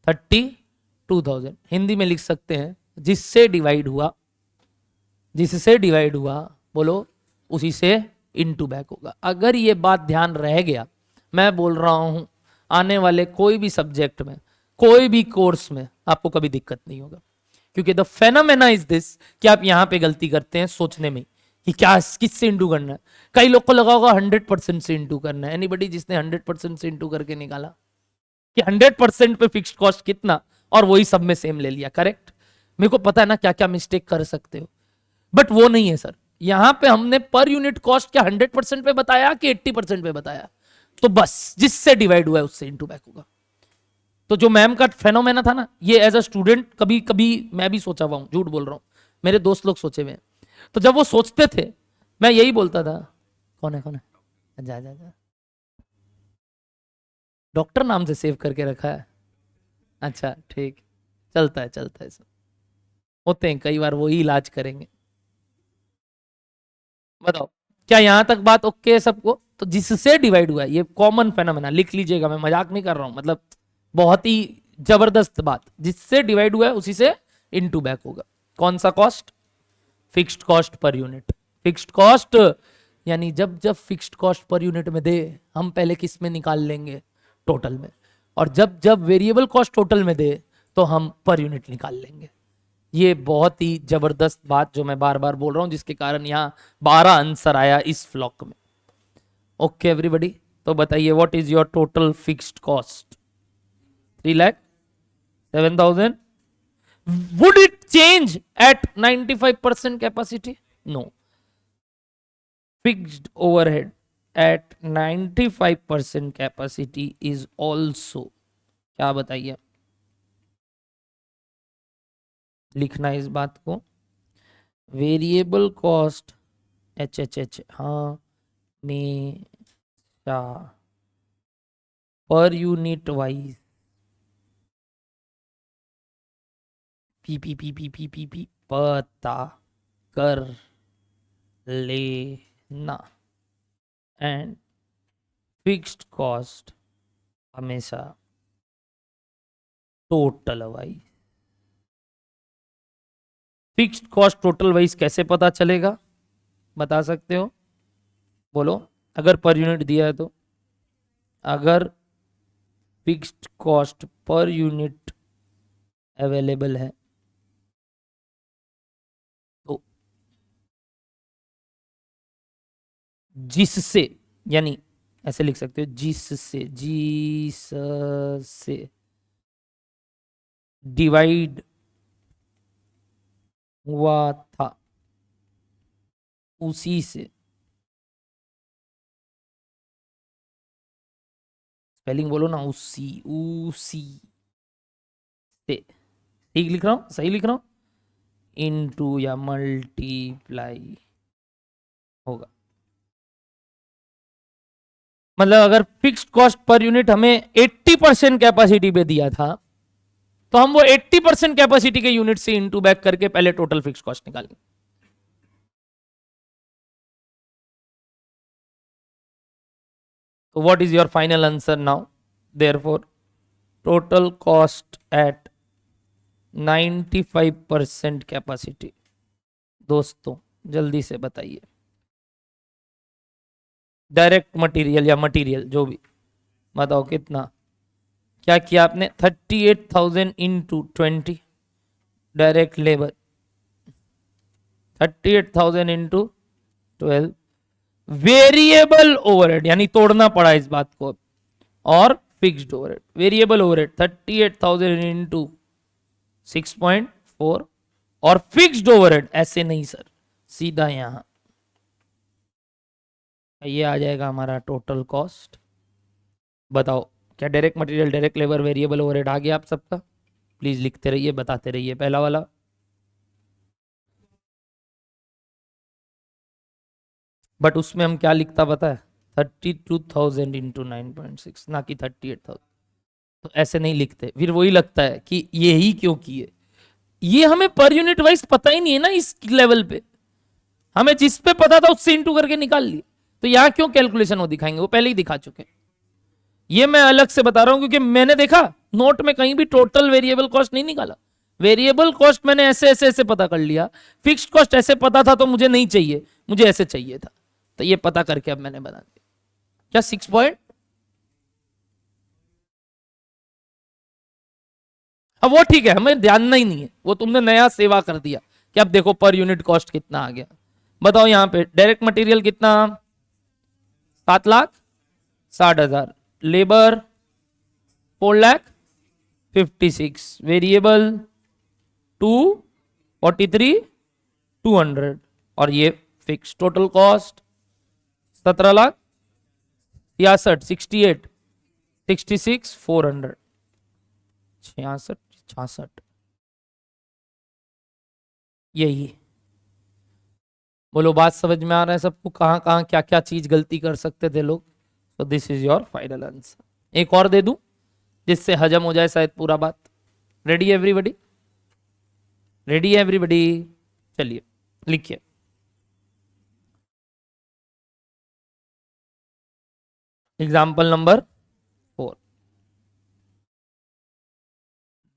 32,000। Hindi में लिख सकते हैं, जिससे डिवाइड हुआ, जिससे डिवाइड हुआ, बोलो, उसी से इनटू बैक होगा। अगर ये बात ध्यान रह गया, मैं बोल रहा हूं आने वाले कोई भी सब्जेक्ट में, कोई भी कोर्स में आपको कभी दिक्कत नहीं होगा, क्योंकि द फेनोमेना इज दिस कि आप यहां पे गलती करते हैं सोचने में कि क्या किससे इंटू करना है। कई लोग को लगा होगा 100% से इंटू करना है। एनीबडी जिसने 100% से इंटू करके निकाला कि 100% पे फिक्स्ड कॉस्ट कितना, और वही सब में सेम ले लिया, करेक्ट। मेरे को पता है ना क्या क्या मिस्टेक कर सकते हो, बट वो नहीं है सर। यहां पे हमने पर यूनिट कॉस्ट क्या 100% पे बताया कि 80% पे बताया, तो बस जिससे डिवाइड हुआ है उससे इंटू बैक होगा। तो जो मैम का फेनोमेना था ना, ये एज अ स्टूडेंट कभी कभी मैं भी सोचा हुआ हूं, झूठ बोल रहा हूं, मेरे दोस्त लोग सोचे हुए हैं। तो जब वो सोचते थे मैं यही बोलता था, कौन है जा जा जा, डॉक्टर नाम से सेव करके रखा है, अच्छा ठीक, चलता है सब होते हैं कई बार, वो ही इलाज करेंगे। बताओ क्या यहां तक बात ओके है सबको? तो जिससे डिवाइड हुआ है, ये कॉमन फेनोमेना, लिख लीजिएगा, मैं मजाक नहीं कर रहा हूं, मतलब बहुत ही जबरदस्त बात, जिससे डिवाइड हुआ है उसी से इनटू बैक होगा। कौन सा cost? Fixed cost per unit. Fixed cost यानी जब जब फिक्स्ड कॉस्ट पर यूनिट में दे, हम पहले किस में निकाल लेंगे? टोटल में। और जब जब वेरिएबल कॉस्ट टोटल में दे तो हम पर यूनिट निकाल लेंगे। ये बहुत ही जबरदस्त बात जो मैं बार बार बोल रहा हूं, जिसके कारण यहां 12 आंसर आया इस फ्लॉक में। ओके एवरीबॉडी, तो बताइए what is your total fixed cost? 3,07,000। Would it change at 95% capacity? No. Fixed overhead at 95% capacity is also, क्या बताइए, लिखना इस बात को, वेरिएबल कॉस्ट HHH हमेशा पर यूनिट वाइज पी पता कर लेना, एंड फिक्स्ड कॉस्ट हमेशा total wise. Fixed cost total wise कैसे पता चलेगा, बता सकते हो? बोलो, अगर पर यूनिट दिया है तो। अगर fixed cost per unit available है तो जिससे, यानी ऐसे लिख सकते हो, जिससे डिवाइड हुआ था उसी से, स्पेलिंग बोलो ना, उसी से, ठीक लिख रहा हूं, सही लिख रहा हूं, इनटू या मल्टीप्लाई होगा। मतलब अगर फिक्स्ड कॉस्ट पर यूनिट हमें 80% कैपेसिटी पे दिया था, तो हम वो 80% कैपेसिटी के यूनिट से इनटू बैक करके पहले टोटल फिक्स्ड कॉस्ट निकालेंगे। तो what is your final answer now? Therefore total cost eight 95% capacity. दोस्तों जल्दी से बताइए, डायरेक्ट मटेरियल या मटेरियल जो भी, बताओ कितना, क्या किया आपने? 38,000 into 20 direct labour, 38,000 into 12 variable overhead, यानी तोड़ना पड़ा इस बात को, और fixed overhead. Variable overhead 38,000 into 6.4, और फिक्स्ड ओवरहेड ऐसे नहीं सर, सीधा यहां, ये आ जाएगा हमारा टोटल कॉस्ट। बताओ क्या direct material, direct labour, variable overhead आ गया आप सबका? प्लीज लिखते रहिए, बताते रहिए। पहला वाला, बट उसमें हम क्या लिखता पता है? 32,000 इंटू 9.6, ना कि 38,000। तो ऐसे नहीं लिखते, फिर वही लगता है कि यही क्यों किए। ये हमें पर यूनिट वाइज पता ही नहीं है ना इस लेवल पे, हमें जिस पे पता था उससे इंटू करके निकाल लिए। तो यहां क्यों कैलकुलेशन वो दिखाएंगे, वो पहले ही दिखा चुके हैं। ये मैं अलग से बता रहा हूं क्योंकि मैंने देखा नोट में कहीं भी टोटल वेरिएबल कॉस्ट नहीं निकाला। वेरिएबल कॉस्ट मैंने ऐसे ऐसे ऐसे पता कर लिया, फिक्स्ड कॉस्ट ऐसे पता था तो मुझे नहीं चाहिए, मुझे ऐसे चाहिए था। तो ये पता करके अब मैंने बना दिया। क्या 6 पॉइंट, अब वो ठीक है, हमें ध्यान ही नहीं है, वो तुमने नया सेवा कर दिया कि अब देखो पर यूनिट कॉस्ट कितना आ गया। बताओ यहाँ पे डायरेक्ट मटेरियल कितना, 7,60,000, लेबर 4,56,000, वेरिएबल 243,200, और ये फिक्स। टोटल कॉस्ट 17,66,000, 66,400, 66 यही। बोलो बात समझ में आ रहा है सबको, कहाँ कहाँ क्या क्या चीज गलती कर सकते थे लोग। तो this is your final answer. एक और दे दूं जिससे हजम हो जाए शायद पूरा बात। रेडी एवरीबडी, रेडी एवरीबडी, चलिए लिखिए। Example number 4,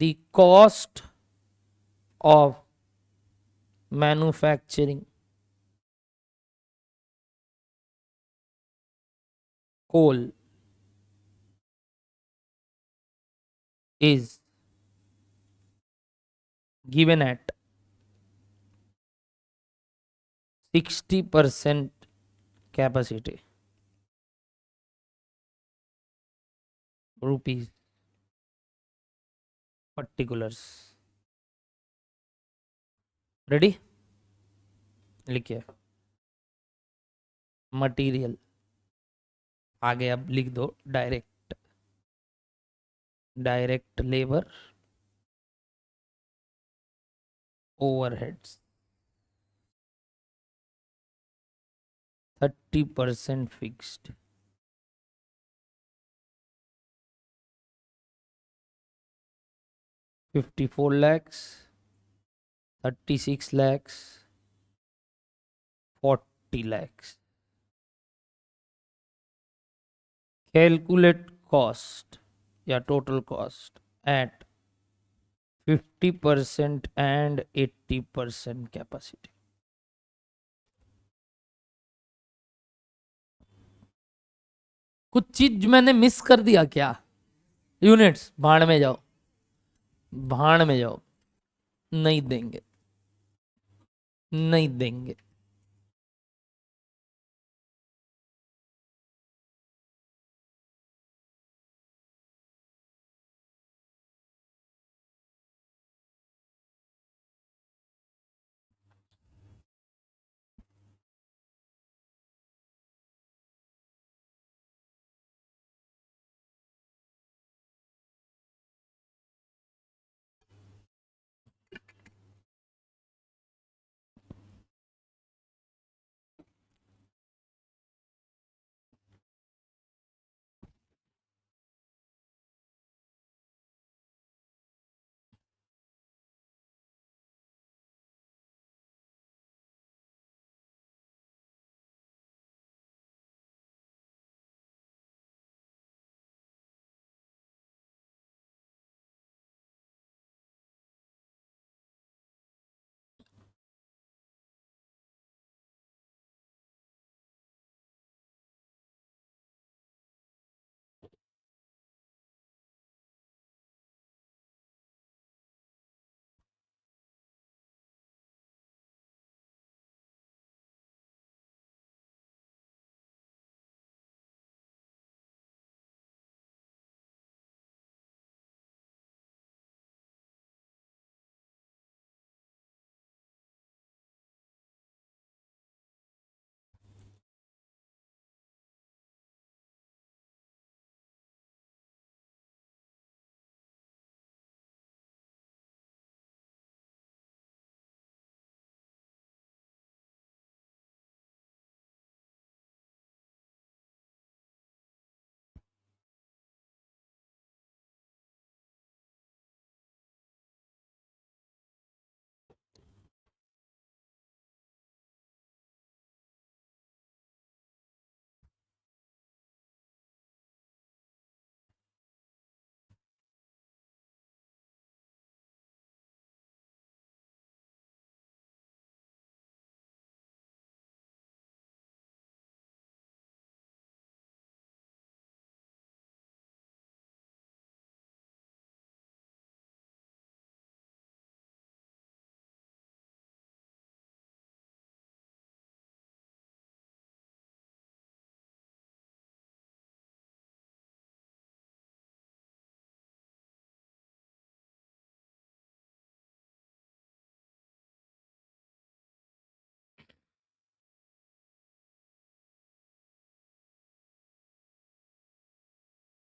the cost of manufacturing coal is given at 60% capacity, rupees, particulars। Ready, लिखिए। मटेरियल, आगे अब लिख दो direct, direct labour, overheads 30% fixed, 54 lakhs, 36 lakhs, 40 lakhs। Calculate cost या total cost at 50% and 80% capacity. कुछ चीज मैंने मिस कर दिया क्या? यूनिट्स भाड़ में जाओ, भाड़ में जाओ, नहीं देंगे, नहीं देंगे।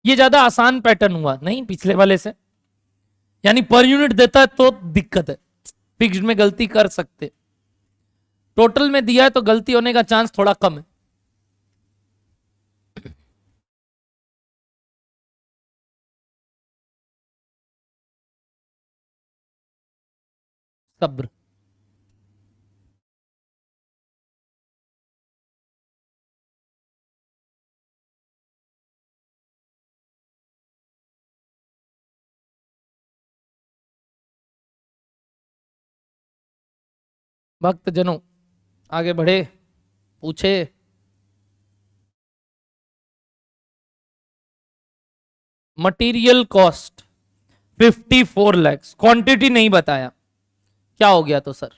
ये ज्यादा आसान पैटर्न हुआ नहीं पिछले वाले से, यानी पर यूनिट देता है तो दिक्कत है, फिक्स्ड में गलती कर सकते, टोटल में दिया है तो गलती होने का चांस थोड़ा कम है। सब्र। भक्त जनों आगे बढ़े, पूछे। मटेरियल कॉस्ट 54 लाख, क्वांटिटी नहीं बताया, क्या हो गया तो सर,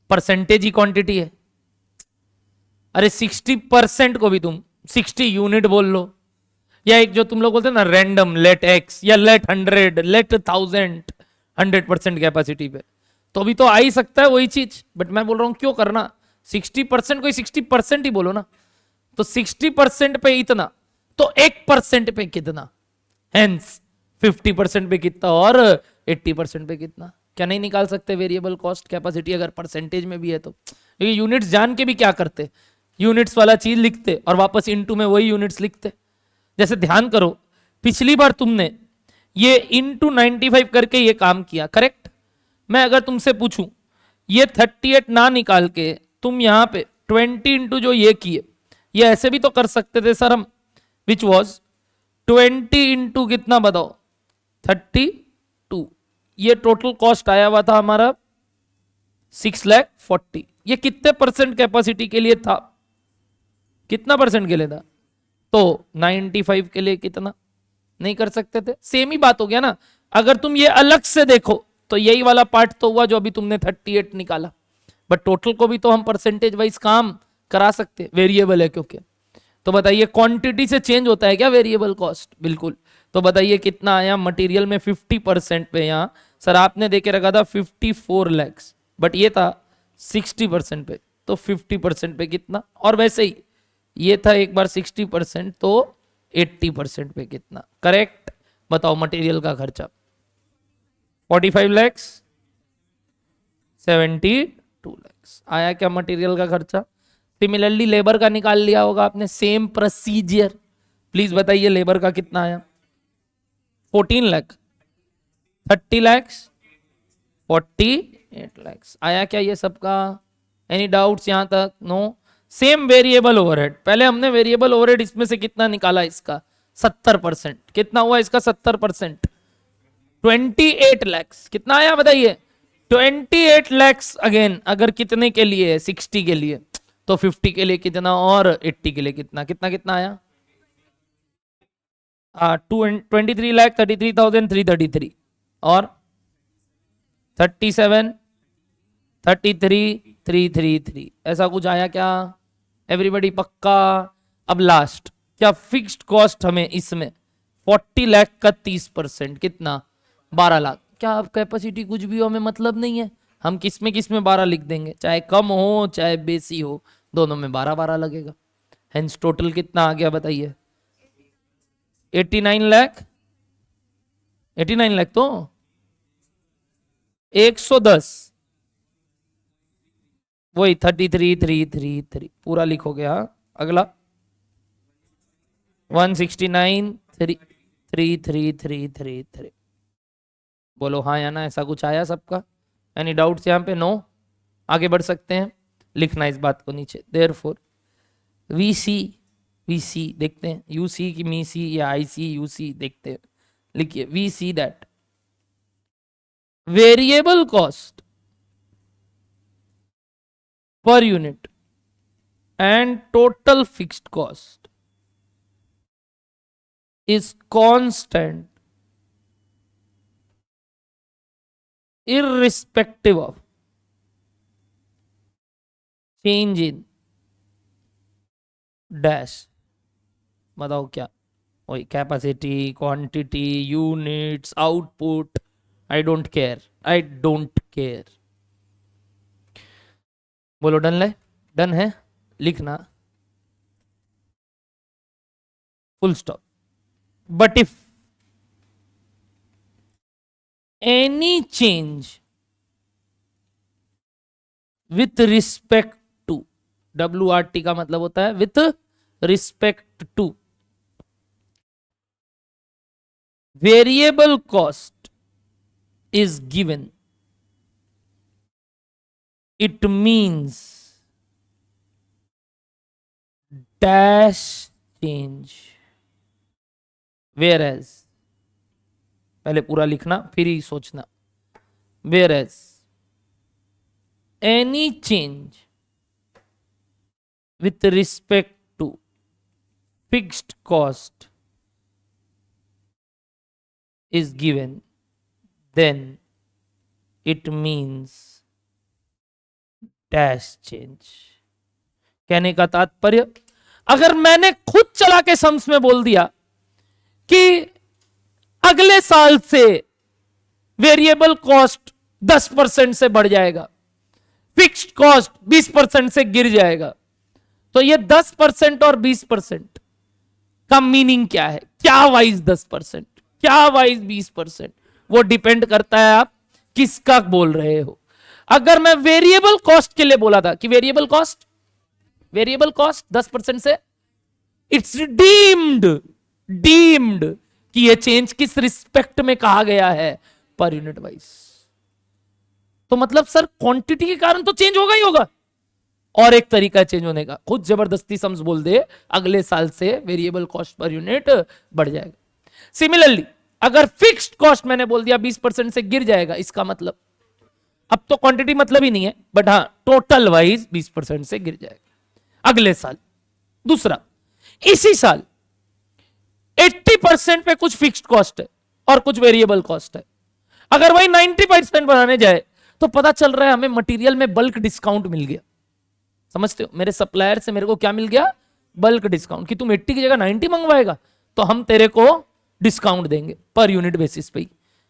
परसेंटेज ही क्वांटिटी है। अरे 60% को भी तुम 60 यूनिट बोल लो, या एक जो तुम लोग बोलते हैं ना रैंडम लेट एक्स या लेट 100 लेट 1000 100% कैपेसिटी पे, तो भी तो आ ही सकता है वही चीज, बट मैं बोल रहा हूं क्यों करना, 60% को 60% ही बोलो ना, तो 60% पे इतना, तो 1% पे कितना, हेंस 50% पे कितना और 80% पे कितना, क्या नहीं निकाल सकते वेरिएबल कॉस्ट कैपेसिटी अगर परसेंटेज में भी है तो। ये यूनिट्स जान के भी क्या करते, यूनिट्स वाला चीज लिखते और वापस इनटू में वही यूनिट्स लिखते। जैसे ध्यान करो, पिछली बार तुमने ये इनटू 95 करके ये काम किया, करेक्ट। मैं अगर तुमसे पूछूं ये 38 ना निकाल के तुम यहां पे 20 इंटू जो ये किए, ये ऐसे भी तो कर सकते थे सर हम, विच वॉज 20 इंटू कितना बताओ 32, ये टोटल कॉस्ट आया हुआ था हमारा 6,40,000। ये कितने परसेंट कैपेसिटी के लिए था, कितना परसेंट के लिए था, तो 95 के लिए कितना, नहीं कर सकते थे, सेम ही बात हो गया ना। अगर तुम ये अलग से देखो तो यही वाला पार्ट तो हुआ जो अभी तुमने 38 निकाला, बट टोटल को भी तो हम परसेंटेज वाइज काम करा सकते, वेरिएबल है क्योंकि। तो बताइए क्वांटिटी से चेंज होता है क्या वेरिएबल कॉस्ट, बिल्कुल। तो बताइए कितना आया मटेरियल में 50% पे, यहां सर आपने देके रखा था 54 लाख, बट ये था 60% पे, तो 50% पे कितना, और वैसे ही ये था एक बार 60% तो 80% पे कितना, करेक्ट। बताओ मटेरियल का खर्चा 45 लाख 72 लाख आया क्या मटेरियल का खर्चा। सिमिलरली लेबर का निकाल लिया होगा आपने, सेम प्रोसीजर, प्लीज बताइए लेबर का कितना आया, 14 लाख 30 लाख 48 लाख आया क्या ये सबका। एनी डाउट्स यहां तक, नो। सेम वेरिएबल ओवरहेड, पहले हमने वेरिएबल ओवरहेड इसमें से कितना निकाला, इसका 70%, कितना हुआ इसका 70%, 28 लाख, कितना आया बताइए 28 लाख। अगेन अगर कितने के लिए है 60 के लिए, तो 50 के लिए कितना और 80 के लिए कितना, कितना कितना आया 23,33,333 और 37,33,333 ऐसा कुछ आया क्या एवरीबॉडी, पक्का। अब लास्ट, क्या फिक्स्ड कॉस्ट हमें इसमें 40 लाख का 30% कितना 12 लाख, क्या अब कैपेसिटी कुछ भी हो हमें मतलब नहीं है, हम किस में 12 लिख देंगे, चाहे कम हो चाहे बेसी हो, दोनों में 12 लगेगा। हेंस टोटल कितना आ गया बताइए 89 लाख, 89 लाख तो 110, वही 33,333 पूरा लिखोगे। हाँ अगला 169,33333 बोलो हाँ या ना, ऐसा कुछ आया सबका। एनी डाउट्स यहाँ पे, नो। आगे बढ़ सकते हैं, लिखना इस बात को नीचे, देयरफॉर वी सी देखते हैं, यू सी की मी सी या आई सी यू सी देखते हैं, लिखिए we see that variable cost per unit and total fixed cost is constant irrespective of change in dash। बताओ क्या, वही capacity, quantity, units, output, I don't care, I don't care. बोलो done है, done है, लिखना full stop. But if any change with respect to, WRT का मतलब होता है with respect to variable cost is given, it means dash change, whereas, पहले पूरा लिखना फिर ही सोचना, whereas any change with respect to fixed cost is given, then it means dash change. कहने का तात्पर्य, अगर मैंने खुद चला के सम्स में बोल दिया कि अगले साल से वेरिएबल कॉस्ट 10% से बढ़ जाएगा, फिक्स्ड कॉस्ट 20% से गिर जाएगा, तो ये 10% और 20% का मीनिंग क्या है? क्या वाइज 10%, क्या वाइज 20%, वो डिपेंड करता है आप किसका बोल रहे हो। अगर मैं वेरिएबल कॉस्ट के लिए बोला था कि वेरिएबल कॉस्ट 10% से, इट्स डीम्ड कि ये चेंज किस रिस्पेक्ट में कहा गया है, पर यूनिट वाइज। तो मतलब सर क्वांटिटी के कारण तो चेंज होगा ही होगा, और एक तरीका चेंज होने का, खुद जबरदस्ती सम्स बोल दे अगले साल से वेरिएबल कॉस्ट पर यूनिट बढ़ जाएगा। सिमिलरली अगर फिक्स्ड कॉस्ट मैंने बोल दिया 20% से गिर जाएगा, इसका मतलब अब तो क्वांटिटी मतलब ही नहीं है, बट हाँ टोटल वाइज 20% से गिर जाएगा अगले साल। दूसरा, इसी साल 80% पे कुछ फिक्स्ड कॉस्ट है और कुछ वेरिएबल कॉस्ट है, अगर वही 90% बनाने जाए तो पता चल रहा है हमें मटेरियल में बल्क डिस्काउंट मिल गया। समझते हो, मेरे सप्लायर से मेरे को क्या मिल गया? बल्क डिस्काउंट, कि तुम 80 की जगह 90 मंगवाएगा तो हम तेरे को डिस्काउंट देंगे पर यूनिट बेसिस पे ही।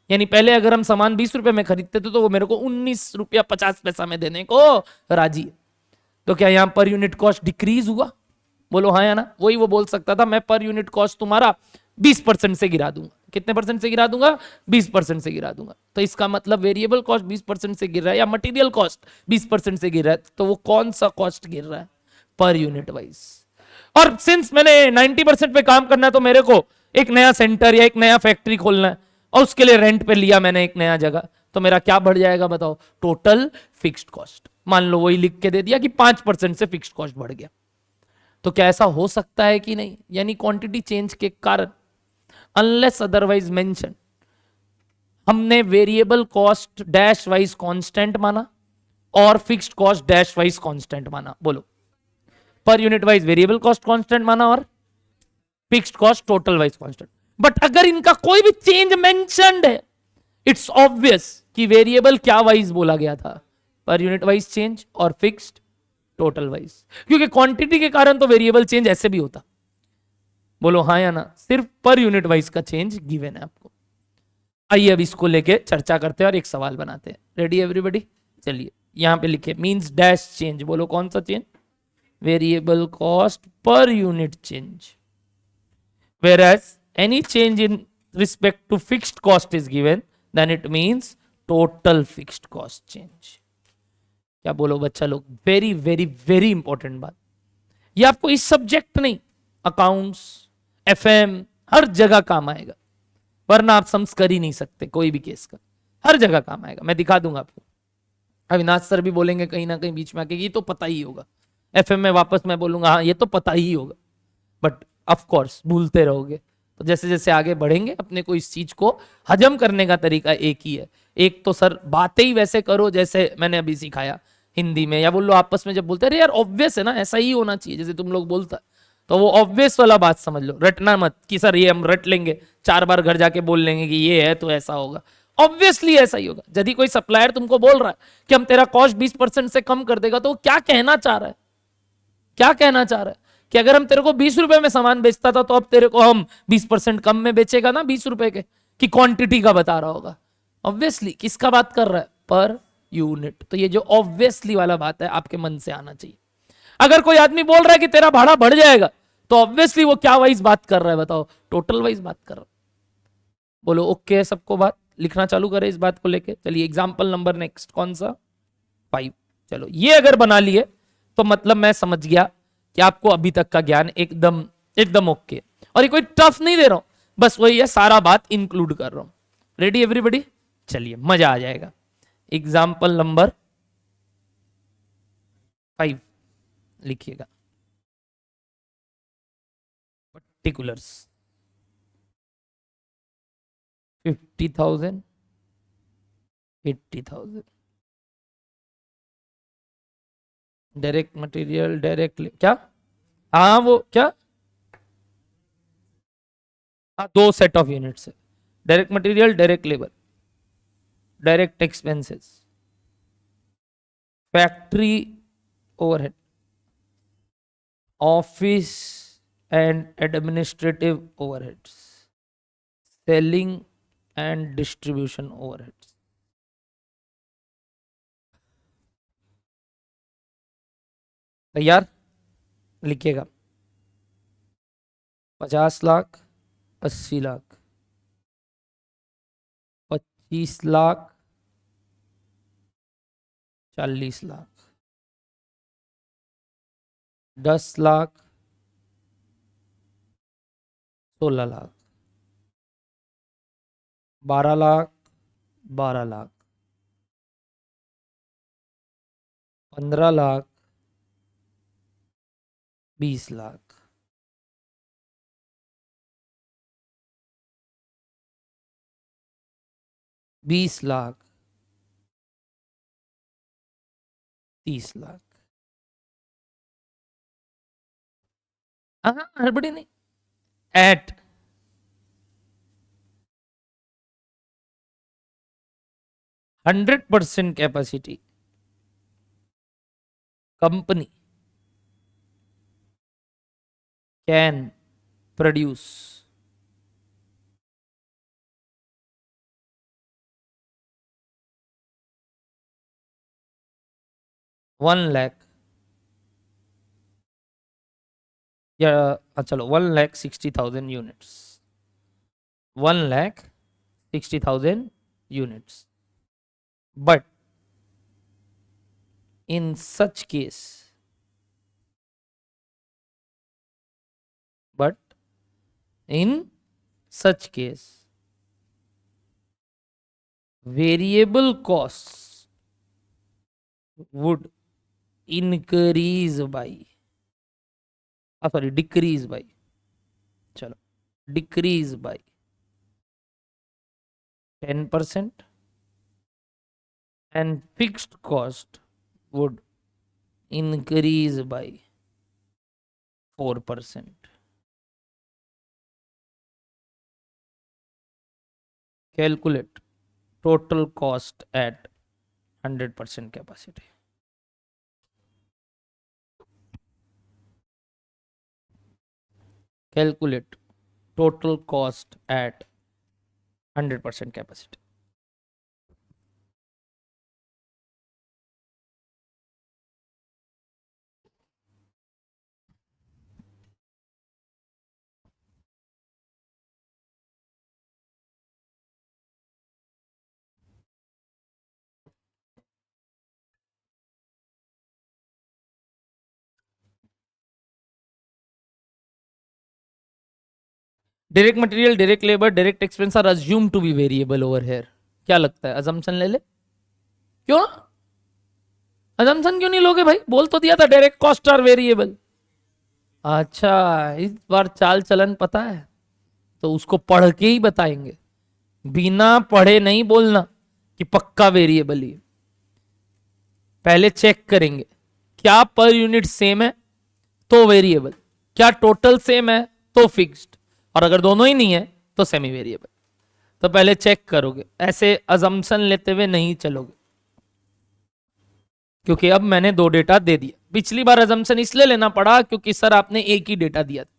यानी पहले अगर हम सामान 20 रुपए में खरीदते थे तो वो मेरे को 19 रुपया 50 पैसा में देने को राजी है। तो क्या यहां पर यूनिट कॉस्ट डिक्रीज हुआ? बोलो हाँ या ना। वही वो बोल सकता था मैं पर यूनिट कॉस्ट तुम्हारा 20% से गिरा दूंगा। कितने परसेंट से गिरा दूंगा? 20% से गिरा दूंगा। तो इसका मतलब वेरिएबल कॉस्ट 20% से गिर रहा है या मटेरियल कॉस्ट 20% से गिर रहा है, तो वो कौन सा कॉस्ट गिर रहा है? Per unit wise. और सिंस मैंने 90% पे काम करना है तो मेरे को एक नया सेंटर या एक नया फैक्ट्री खोलना है और उसके लिए रेंट पे लिया मैंने एक नया जगह, तो मेरा क्या बढ़ जाएगा बताओ? Total fixed cost. मान लो वही लिख के दे दिया कि 5% से फिक्स्ड कॉस्ट बढ़ गया, तो क्या ऐसा हो सकता है कि नहीं? यानी क्वांटिटी चेंज के कारण अनलेस अदरवाइज मेंशन हमने variable cost dash wise constant माना और fixed cost dash wise constant माना। बोलो, per unit wise variable cost constant माना और fixed cost total wise constant. But अगर इनका कोई भी चेंज मेंशन्ड है, इट्स ऑब्वियस कि वेरिएबल क्या वाइज बोला गया था? पर यूनिट वाइज चेंज और फिक्स्ड टोटल वाइज, क्योंकि क्वांटिटी के कारण तो वेरिएबल चेंज ऐसे भी होता। बोलो हाँ या ना। सिर्फ पर यूनिट वाइज का चेंज गिवन है आपको। आइए अब इसको लेके चर्चा करते हैं और एक सवाल बनाते हैं। Ready everybody? चलिए यहां पे लिखे मींस डैश चेंज। बोलो कौन सा change? Variable cost per unit change. Whereas any change in respect to fixed cost is given, then it means total fixed cost change. क्या बोलो बच्चा लोग? वेरी वेरी वेरी इंपॉर्टेंट बात। ये आपको इस सब्जेक्ट नहीं, अकाउंट्स, एफएम, हर जगह काम आएगा, वरना आप सम्स कर ही नहीं सकते कोई भी केस का। हर जगह काम आएगा, मैं दिखा दूंगा आपको। अविनाश सर भी बोलेंगे कहीं ना कहीं बीच में आके ये तो पता ही होगा, एफएम में वापस मैं बोलूंगा हाँ ये तो पता ही होगा, बट ऑफ कोर्स भूलते रहोगे। तो जैसे जैसे आगे बढ़ेंगे अपने को इस चीज को हजम करने का तरीका एक ही है। एक तो सर बातें ही वैसे करो जैसे मैंने अभी सिखाया हिंदी में, या बोल लो आपस में जब बोलते हैं अरे यार ऑब्वियस है ना, ऐसा ही होना चाहिए जैसे तुम लोग बोलता, तो वो ऑब्वियस वाला बात समझ लो। रटना मत कि सर ये हम रट लेंगे, 4 बार घर जाके बोल लेंगे कि ये है तो ऐसा होगा। ऑब्वियसली ऐसा ही होगा। यदि कोई सप्लायर तुमको बोल रहा है कि हम तेरा कॉस्ट 20% से कम कर देगा, तो वो क्या कहना चाह रहा है? क्या कहना चाह रहा है कि अगर हम तेरे को 20 रुपए में सामान बेचता था तो अब तेरे को हम 20% कम में बेचेगा ना 20 रुपए के, कि क्वांटिटी का बता रहा होगा। ऑब्वियसली किसका बात कर रहा है? Per unit. तो ये जो ऑब्वियसली वाला बात है आपके मन से आना चाहिए। अगर कोई आदमी बोल रहा है कि तेरा भाड़ा बढ़ जाएगा, तो ऑब्वियसली वो क्या वाइज बात कर रहा है, बताओ, टोटल वाइज बात कर रहा है। बोलो ओके है सबको, बात लिखना चालू करें इस बात को लेके। चलिए एग्जाम्पल नंबर नेक्स्ट कौन सा, 5। चलो ये अगर बना लिए तो मतलब मैं समझ गया कि आपको अभी तक का ज्ञान एकदम एकदम ओके। और ये कोई टफ नहीं दे रहा हूं, बस वही है, सारा बात इंक्लूड कर रहा हूं। रेडी एवरीबडी, चलिए मजा आ जाएगा। एग्जाम्पल नंबर 5 लिखिएगा। पर्टिकुलर्स 50,000, 80,000। डायरेक्ट मटेरियल, डायरेक्ट क्या, हाँ वो क्या, हाँ 2 सेट ऑफ यूनिट्स है। Direct material, direct labour, direct expenses, factory overhead, office and administrative overheads, selling and distribution overheads. तैयार, लिखिएगा। 50 लाख, 80 लाख, 25 लाख, 40 लाख, 10 लाख, 16 लाख, 12 लाख, 12 लाख, 15 लाख, 20 लाख, 20 लाख, 30 लाख। हाँ हड़बड़ी नहीं। At 100% capacity, company can produce 1 lakh, या चलो 1,60,000 units, 1,60,000 units. But in such case, but in such case, variable costs would increase by, sorry, decrease by, chalo, decrease by 10%, and fixed cost would increase by 4%. Calculate total cost at 100% capacity. Calculate total cost at 100% capacity. Direct material, direct labour, direct expense are assume to be variable over here. क्या लगता है, assumption ले ले? क्यों assumption क्यों नहीं लोगे भाई? बोल तो दिया था डायरेक्ट कॉस्ट आर वेरिएबल। अच्छा, इस बार चाल चलन पता है तो उसको पढ़ के ही बताएंगे, बिना पढ़े नहीं बोलना कि पक्का वेरिएबल ही। पहले चेक करेंगे क्या पर यूनिट सेम है तो वेरिएबल, क्या टोटल सेम है तो फिक्स्ड, और अगर दोनों ही नहीं है तो सेमी वेरिएबल। तो पहले चेक करोगे, ऐसे अजम्पशन लेते हुए नहीं चलोगे, क्योंकि अब मैंने 2 डेटा दे दिया। पिछली बार अजम्पशन इसलिए लेना पड़ा क्योंकि सर आपने एक ही डेटा दिया था।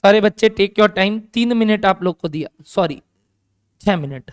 सारे बच्चे टेक योर टाइम, 3 मिनट आप लोग को दिया, sorry 6 minute.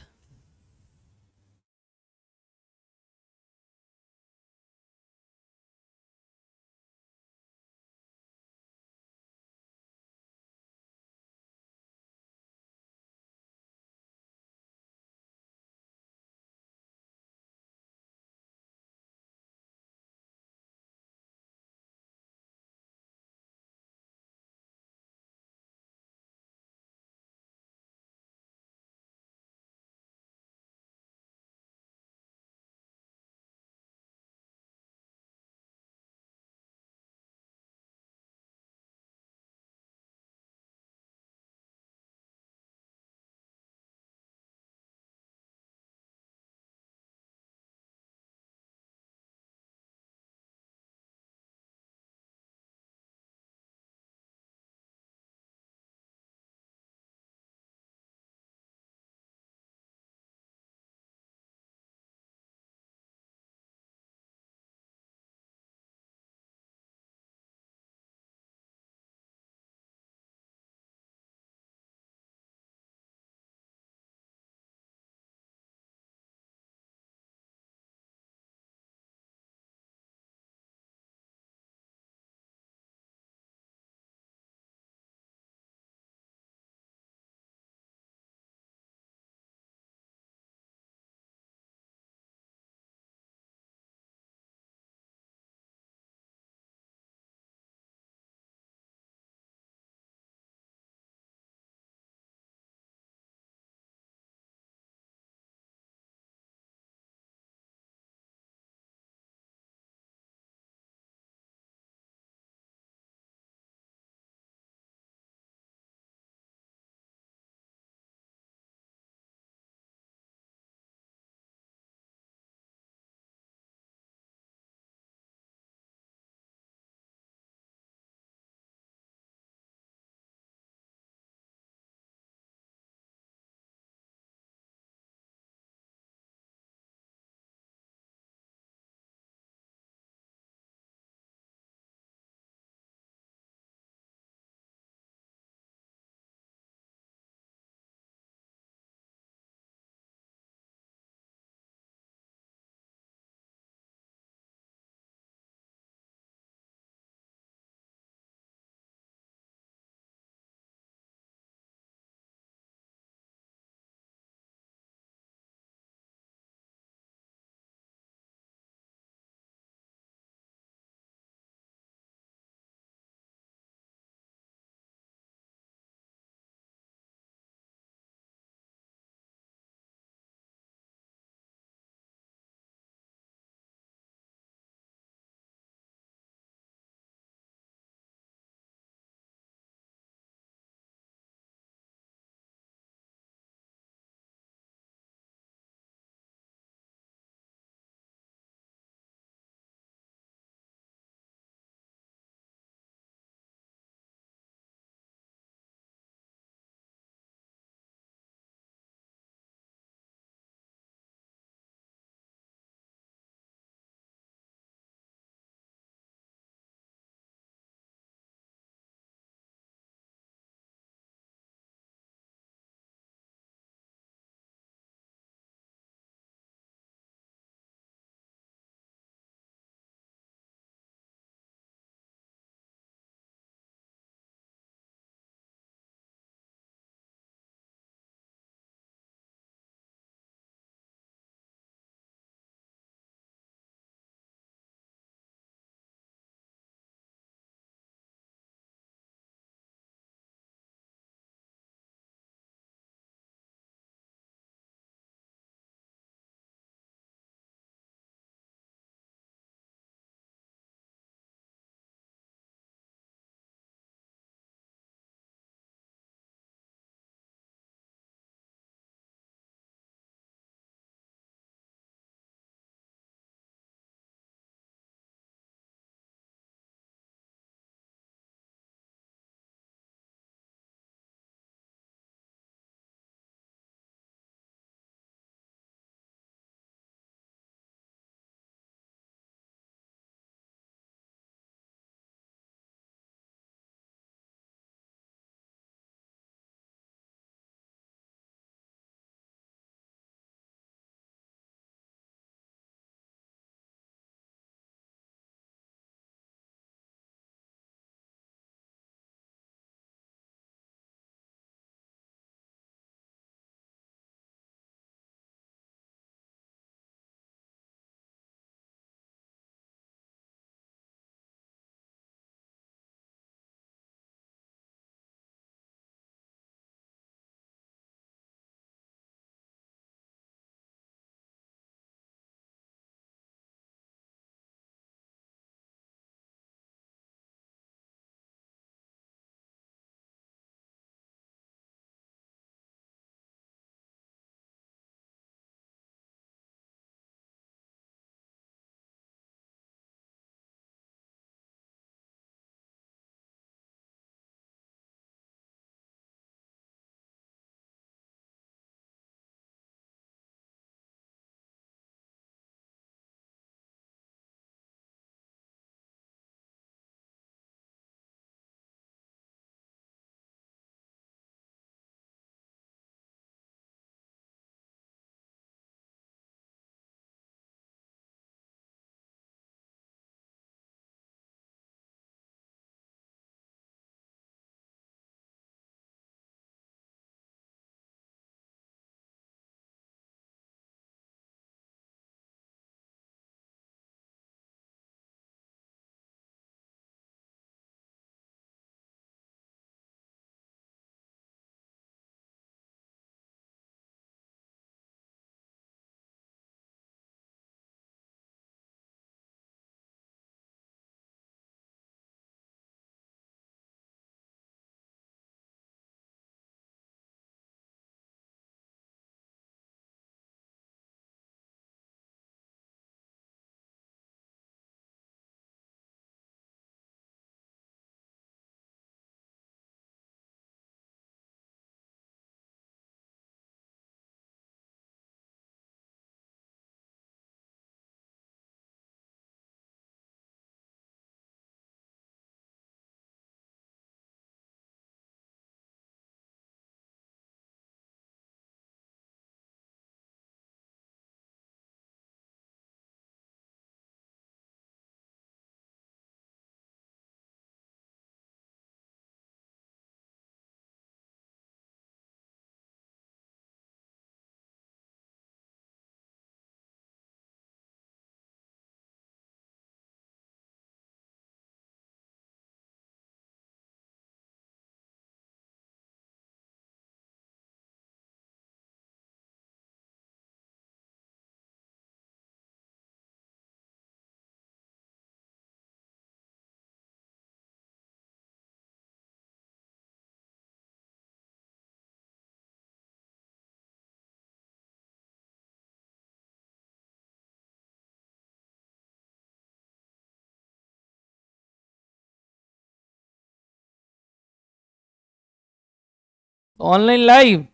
Online live,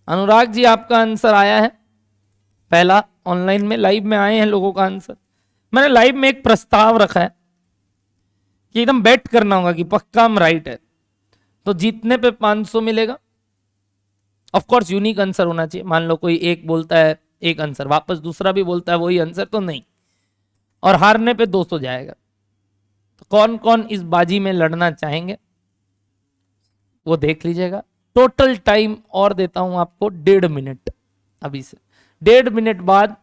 Anurag ji आपका आंसर आया है पहला। ऑनलाइन में लाइव में आए हैं लोगों का आंसर। मैंने लाइव में एक प्रस्ताव रखा है कि एकदम बेट करना होगा कि पक्का हम राइट है, तो जीतने पे 500 मिलेगा। ऑफ कोर्स यूनिक आंसर होना चाहिए। मान लो कोई एक बोलता है एक आंसर, वापस दूसरा भी बोलता है वही आंसर, तो नहीं। और हारने पे 200 जाएगा। तो कौन कौन इस बाजी में लड़ना चाहेंगे वो देख लीजिएगा। टोटल टाइम और देता हूं आपको 1.5 मिनट। अभी से 1.5 मिनट बाद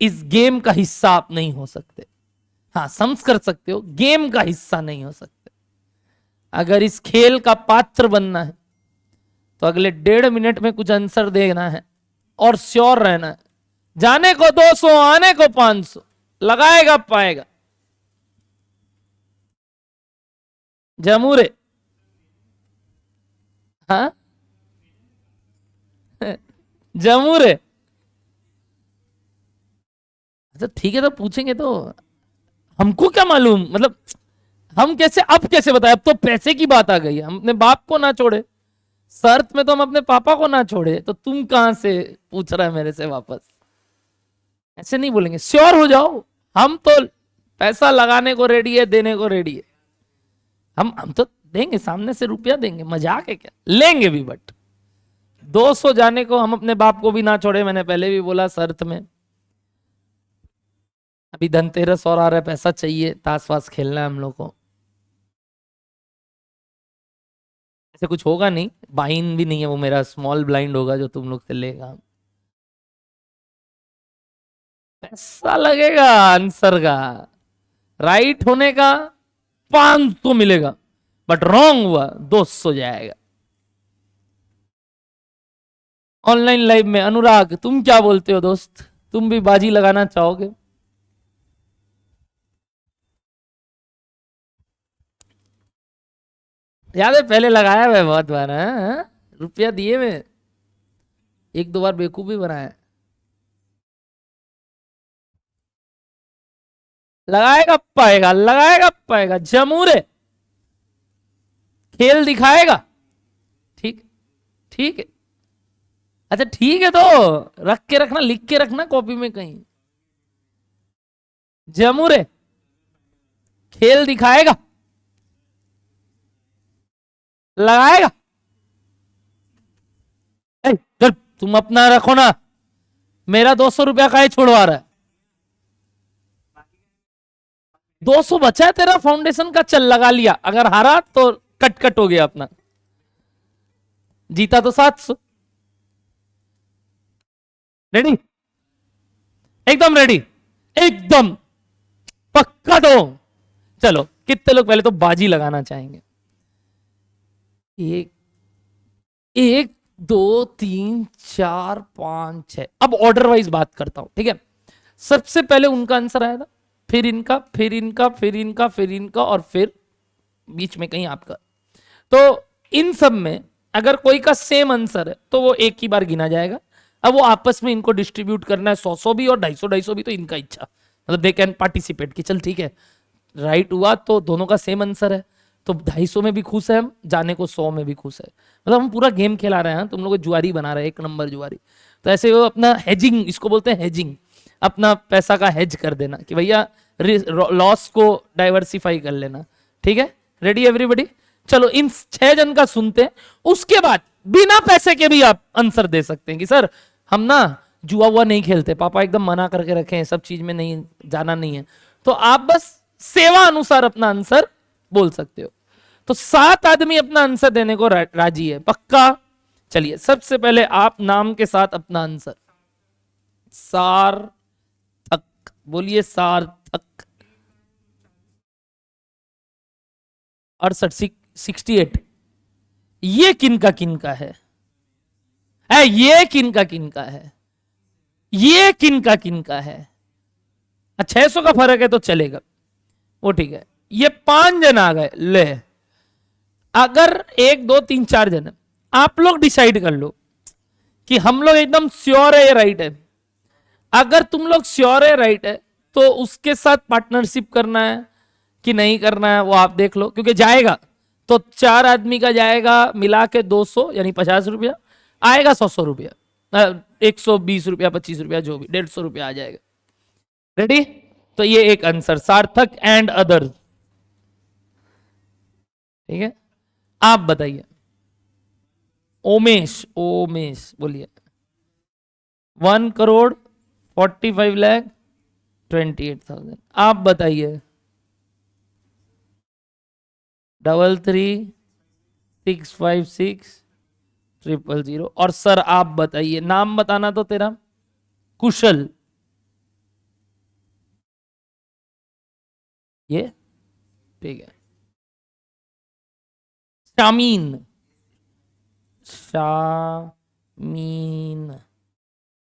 इस गेम का हिस्सा आप नहीं हो सकते। हाँ समझ कर सकते हो, गेम का हिस्सा नहीं हो सकते। अगर इस खेल का पात्र बनना है तो अगले 1.5 मिनट में कुछ आंसर देना है और श्योर रहना है। जाने को 200 आने को 500, लगाएगा पाएगा। जमूरे, हाँ जमूरे। अच्छा ठीक है, तो पूछेंगे तो हमको क्या मालूम, मतलब हम कैसे, अब कैसे बताए। अब तो पैसे की बात आ गई है। हम अपने बाप को ना छोड़े, शर्त में तो हम अपने पापा को ना छोड़े, तो तुम कहां से पूछ रहा है मेरे से वापस। ऐसे नहीं बोलेंगे, श्योर हो जाओ। हम तो पैसा लगाने को रेडी है, देने को रेडी है। हम तो देंगे, सामने से रुपया देंगे, मजाक है क्या, लेंगे भी। बट 200 जाने को हम अपने बाप को भी ना छोड़े। मैंने पहले भी बोला शर्त में। अभी धनतेरस और आ रहा है, पैसा चाहिए, ताश वाश खेलना है हम लोग को। ऐसे कुछ होगा नहीं, बाइन भी नहीं है वो, मेरा स्मॉल ब्लाइंड होगा जो तुम लोग से लेगा। पैसा लगेगा आंसर का, राइट होने का 500 मिलेगा, बट रॉन्ग हुआ 200 जाएगा। ऑनलाइन लाइव में अनुराग तुम क्या बोलते हो दोस्त, तुम भी बाजी लगाना चाहोगे? याद है पहले लगाया हुआ है बहुत बार, हाँ? रुपया दिए में 1-2 बार बेवकूफ भी बनाया। लगाएगा पाएगा, लगाएगा पाएगा। जमूरे, खेल दिखाएगा। ठीक, ठीक है। अच्छा ठीक है, तो रख के रखना, लिख के रखना कॉपी में कहीं। जमूरे, खेल दिखाएगा, लगाएगा। जब तुम अपना रखो ना, मेरा 200 रुपया का ही छोड़वा रहा है। 200 बचा है तेरा फाउंडेशन का, चल लगा लिया। अगर हारा तो कट कट हो गया अपना, जीता तो 700। रेडी, एकदम रेडी, एकदम पक्का। दो, चलो कितने लोग पहले तो बाजी लगाना चाहेंगे? एक, 1, 2, 3, 4, 5, 6। अब ऑर्डर वाइज बात करता हूं, ठीक है। सबसे पहले उनका आंसर आया था, फिर इनका, फिर इनका, फिर इनका, फिर इनका, और फिर बीच में कहीं आपका। तो इन सब में अगर कोई का सेम आंसर है तो वो एक ही बार गिना जाएगा। अब वो आपस में इनको डिस्ट्रीब्यूट करना है, 100-100 भी और 250-250 भी, तो इनका इच्छा, मतलब दे कैन पार्टिसिपेट कि चल ठीक है राइट हुआ तो दोनों का सेम आंसर है, तो 250 में भी खुश है हम, जाने को 100 में भी खुश है। मतलब हम पूरा गेम खिला रहे हैं, तुम लोग जुआरी बना रहे हैं, 1 नंबर जुआरी। तो ऐसे वो अपना हेजिंग, इसको बोलते हैं हेजिंग, अपना पैसा का हेज कर देना कि भैया लॉस को डाइवर्सिफाई कर लेना। ठीक है, रेडी एवरीबॉडी? चलो इन 6 जन का सुनते हैं, उसके बाद बिना पैसे के भी आप आंसर दे सकते हैं कि सर हम ना जुआ हुआ नहीं खेलते, पापा एकदम मना करके रखे हैं, सब चीज में नहीं जाना नहीं है। तो आप बस सेवा अनुसार अपना आंसर बोल सकते हो। तो 7 आदमी अपना आंसर देने को राजी है, पक्का? चलिए सबसे पहले आप नाम के साथ अपना आंसर। सार्थक, बोलिए सार्थक। 68, 68। ये किनका किनका है? ये किनका किनका है? ये किनका किनका है? 600 का फर्क है तो चलेगा वो, ठीक है। ये 5 जन आ गए, ले। अगर 1, 2, 3, 4 जन है, आप लोग डिसाइड कर लो कि हम लोग एकदम श्योर है ये राइट है। अगर तुम लोग श्योर है राइट है तो उसके साथ पार्टनरशिप करना है कि नहीं करना है वो आप देख लो, क्योंकि जाएगा तो 4 आदमी का जाएगा मिला के 200 यानी 50 रुपया, आएगा 100 रुपया, 120 रुपया, 25 रुपया, जो भी 150 रुपया आ जाएगा। रेडी? तो ये एक आंसर, सार्थक एंड अदर्स। ठीक है, आप बताइए। ओमेश, ओमेश बोलिए। 1,45,28,000। आप बताइए। 33,656,000। और सर आप बताइए, नाम बताना तो तेरा। कुशल, ये ठीक है। शामीन, शामीन,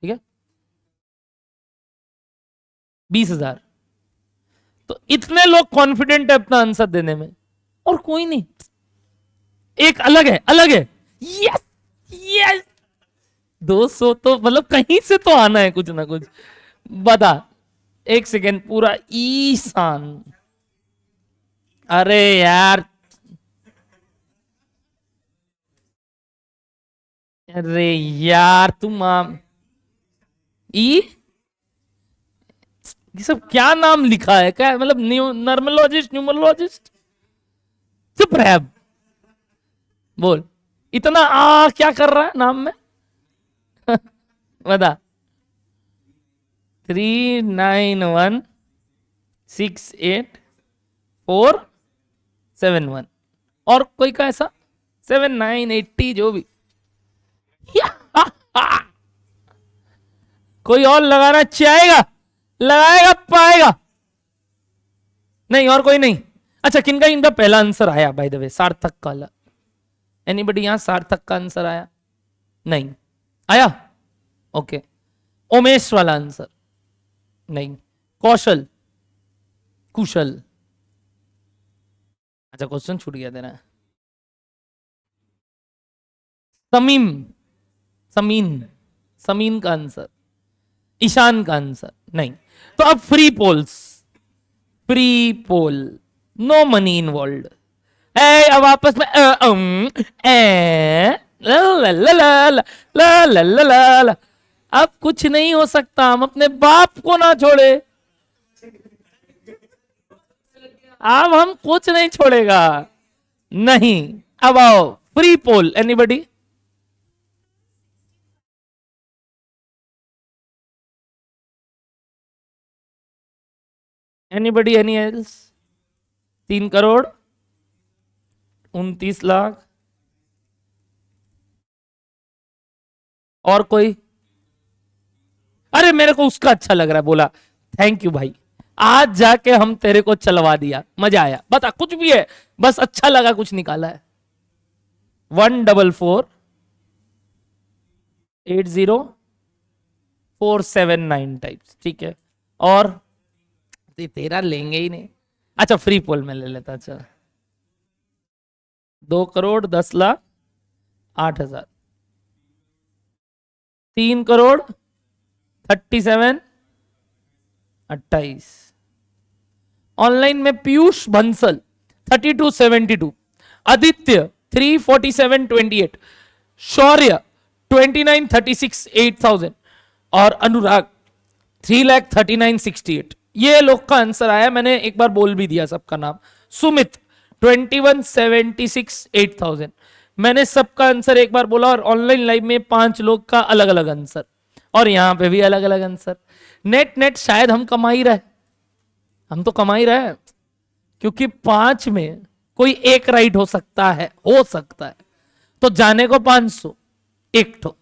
ठीक है, 20,000। तो इतने लोग कॉन्फिडेंट है अपना आंसर देने में, और कोई नहीं। एक अलग है, अलग है। यस, यस, 200 तो मतलब कहीं से तो आना है कुछ ना कुछ। बता, एक सेकेंड, पूरा ईशान। अरे यार, अरे यार तुम ई ये सब क्या नाम लिखा है, क्या मतलब? नर्मोलॉजिस्ट, न्यूमरोलॉजिस्ट। चुप रहे अब, बोल। इतना क्या कर रहा है नाम में? बता। 39168471। और कोई का ऐसा 7980 जो भी। कोई और लगाना चाहेगा? लगाएगा, पाएगा नहीं? और कोई नहीं? अच्छा, किनका इनका पहला आंसर आया बाय द वे? सार्थक का। एनीबडी यहां सार्थक का आंसर आया? नहीं आया? ओके। उमेश वाला आंसर नहीं। कौशल, कुशल। अच्छा, क्वेश्चन छूट गया तेरा। समीम, समीन, समीन का आंसर। ईशान का आंसर नहीं। तो अब फ्री पोल्स, फ्री पोल, नो मनी इन्वॉल्व। अब आपस में ला ला ला ला ला ला ला ला ला। अब कुछ नहीं हो सकता, हम अपने बाप को ना छोड़े। अब हम कुछ नहीं छोड़ेगा, नहीं। अब आओ फ्री पोल, एनीबडी? Anybody, any else? 3,29,00,000। और कोई? अरे मेरे को उसका अच्छा लग रहा है, बोला थैंक यू भाई, आज जाके हम तेरे को चलवा दिया, मजा आया। बता, कुछ भी है, बस अच्छा लगा, कुछ निकाला है। 144,80,479 टाइप्स, ठीक है। और तेरा लेंगे ही नहीं। अच्छा, फ्री पोल में ले लेता। अच्छा, 2,10,08,000। 3,37,28,000। ऑनलाइन में पीयूष बंसल 32,72। आदित्य 3,47,28। शौर्य 29,36,8,000। और अनुराग 3,39,68। ये लोग का आंसर आया। मैंने एक बार बोल भी दिया सबका नाम। सुमित 21,76,8,000। मैंने सबका आंसर एक बार बोला, और ऑनलाइन लाइव में 5 लोग का अलग अलग आंसर, और यहां पे भी अलग अलग आंसर। नेट नेट शायद हम कमा ही रहे, हम तो कमा ही रहे, क्योंकि 5 में कोई एक राइट हो सकता है, हो सकता है। तो जाने को 500 एक तो,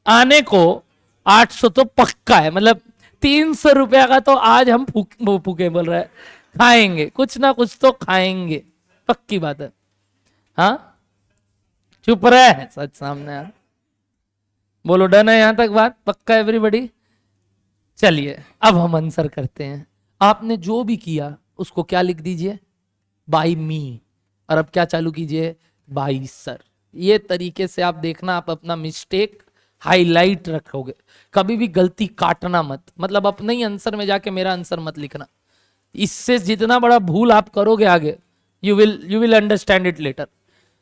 आने को 800 तो पक्का है। मतलब 300 रुपया का तो आज हम फूके बोल रहे हैं, खाएंगे कुछ ना कुछ तो खाएंगे, पक्की बात है। हाँ, चुप रहे, सच सामने यार। बोलो डन है यहां तक बात? पक्का एवरीबॉडी? चलिए अब हम आंसर करते हैं। आपने जो भी किया उसको क्या लिख दीजिए? By me. और अब क्या चालू कीजिए? Bye sir. ये तरीके से आप देखना, आप अपना मिस्टेक हाईलाइट रखोगे, कभी भी गलती काटना मत। मतलब अपने ही आंसर में जाके मेरा आंसर मत लिखना। इससे जितना बड़ा भूल आप करोगे आगे, you will understand it later.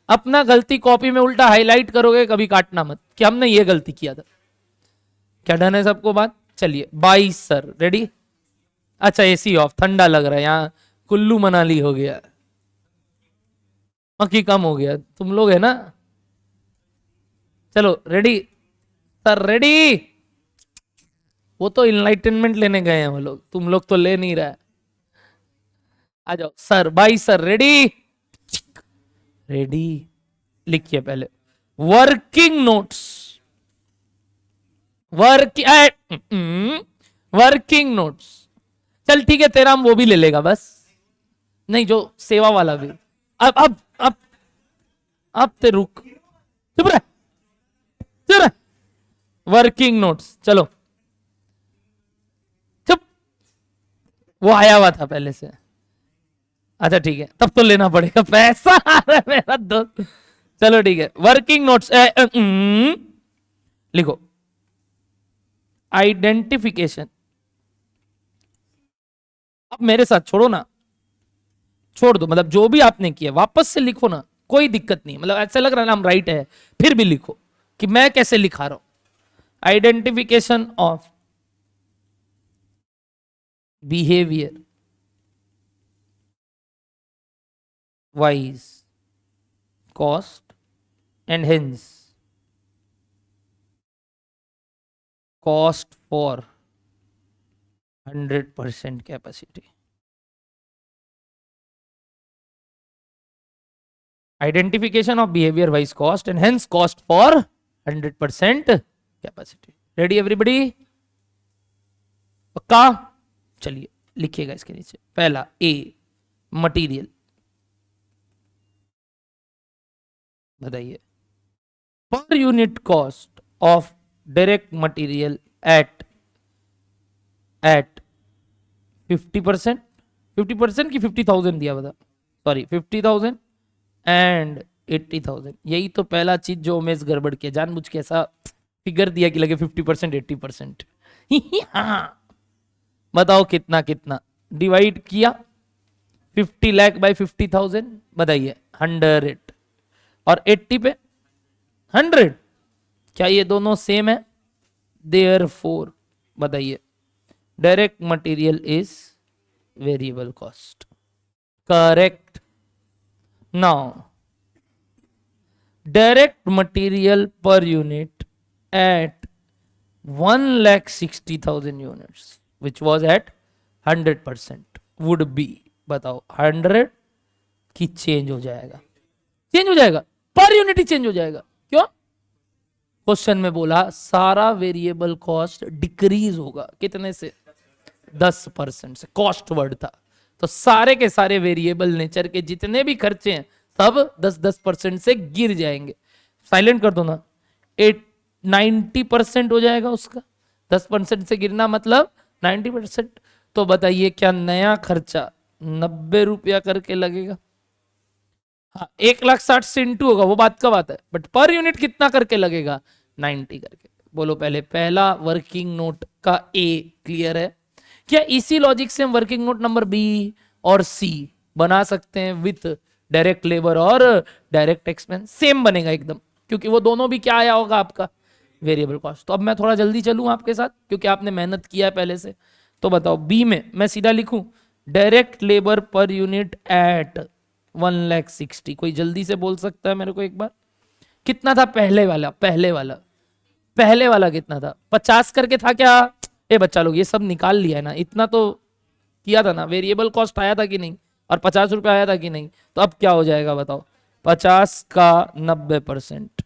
अपना गलती कॉपी में उल्टा हाईलाइट करोगे, कभी काटना मत कि हमने ये गलती किया था। क्या डन है सबको बात? चलिए 22 सर रेडी। अच्छा एसी ऑफ, ठंडा लग रहा है यहाँ, कुल्लू मनाली हो गया, मक्खी कम हो गया, तुम लोग है ना। चलो रेडी सर रेडी। वो तो इनलाइटनमेंट लेने गए हैं वो लोग, तुम लोग तो ले नहीं रहा है। आ जाओ सर, 22 सर रेडी। रेडी लिखिए पहले वर्किंग नोट्स, वर्किंग नोट्स। चल ठीक है तेरा हम वो भी ले लेगा बस, नहीं जो सेवा वाला भी। अब ते रुक, चुप रह, चुप रह। वर्किंग नोट्स चलो चुप, वो आया हुआ था पहले से। अच्छा ठीक है तब तो लेना पड़ेगा, पैसा आ रहा है मेरा दोस्त। चलो ठीक है वर्किंग नोट्स लिखो। आइडेंटिफिकेशन, अब मेरे साथ छोड़ो ना, छोड़ दो, मतलब जो भी आपने किया वापस से लिखो ना, कोई दिक्कत नहीं। मतलब ऐसा लग रहा है ना हम राइट है, फिर भी लिखो कि मैं कैसे लिखा रहा हूं। Identification of behaviour wise cost and hence cost for 100% capacity. Identification of behavior wise cost and hence cost for 100% capacity. Ready everybody? पक्का? चलिए लिखिएगा इसके नीचे। पहला A मटीरियल, बताइए per unit cost of direct material eight 50%, 50% की 50,000 दिया, बता सॉरी 50,000 एंड 80,000। यही तो पहला चीज जो उमेश गड़बड़ किया, जानबूझ के ऐसा फिगर दिया कि लगे 50% 80%। हाँ बताओ कितना कितना डिवाइड किया, 50 लाख बाय 50,000, बताइए 100 और 80 पे 100। क्या ये दोनों सेम है? देयरफॉर बताइए direct material is variable cost. Correct. Now, direct material per unit at 1,60,000 units, which was at 100%, would be, बताओ 100 की चेंज हो जाएगा, चेंज हो जाएगा, पर यूनिट ही चेंज हो जाएगा। क्यों? क्वेश्चन में बोला सारा वेरिएबल कॉस्ट डिक्रीज होगा, कितने से? 10% से। कॉस्ट वर्ड था तो सारे के सारे वेरिएबल नेचर के जितने भी खर्चे हैं सब 10% से गिर जाएंगे। साइलेंट कर दो ना, 90% हो जाएगा उसका। 10% से गिरना मतलब 90%। तो बताइए क्या नया खर्चा 90 रुपया करके लगेगा? हाँ 1,60,000 से इंटू होगा, वो बात का बात है, बट पर यूनिट कितना करके लगेगा? 90 करके। बोलो पहले पहला वर्किंग नोट का ए क्लियर है क्या? इसी लॉजिक से हम वर्किंग नोट नंबर बी और सी बना सकते हैं विथ डायरेक्ट लेबर और डायरेक्ट एक्सपेंस, सेम बनेगा एकदम, क्योंकि वो दोनों भी क्या आया होगा आपका? Variable cost. तो अब मैं थोड़ा जल्दी चलूं आपके साथ क्योंकि आपने मेहनत किया है पहले से। तो बताओ बी में मैं सीधा लिखूं direct labour per unit at 1,60,000। कोई जल्दी से बोल सकता है मेरे को एक बार कितना था? पहले वाला कितना था? 50 करके था क्या? ए बच्चा लोग ये सब निकाल लिया है ना, इतना तो किया था ना, वेरिएबल कॉस्ट आया था कि नहीं, और 50 रुपए आया था कि नहीं। तो अब क्या हो जाएगा बताओ? 50 का 90%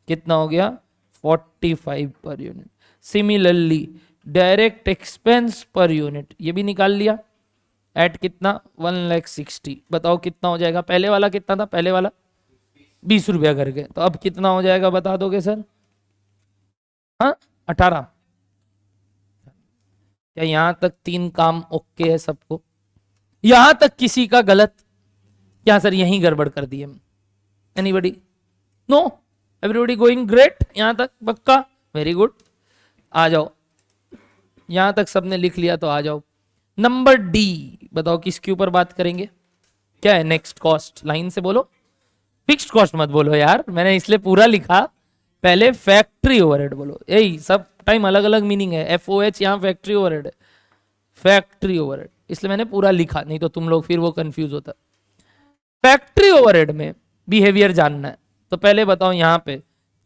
कितना हो गया? 45 per unit. Similarly direct expense per unit ये भी निकाल लिया एट कितना? 1,60,000। बताओ कितना हो जाएगा? पहले वाला कितना था? पहले वाला 20 रुपया करके, तो अब कितना हो जाएगा बता दोगे सर? हाँ 18। क्या यहां तक 3 काम ओके है सबको? यहां तक किसी का गलत? क्या सर यहीं गड़बड़ कर दी हम? Anybody? No, everybody going great यहां तक? पक्का? Very good. आ जाओ, यहां तक सबने लिख लिया तो आ जाओ नंबर डी। बताओ किसके ऊपर बात करेंगे? क्या है नेक्स्ट कॉस्ट, लाइन से बोलो। फिक्स्ड कॉस्ट मत बोलो यार, मैंने इसलिए पूरा लिखा, पहले फैक्ट्री ओवरहेड बोलो। यही सब टाइम अलग अलग मीनिंग है, FOH यहाँ फैक्ट्री ओवरहेड है, फैक्ट्री ओवरहेड, इसलिए मैंने पूरा लिखा, नहीं तो तुम लोग फिर वो कंफ्यूज होता। फैक्ट्री ओवरहेड में बिहेवियर जानना है, तो पहले बताओ यहाँ पे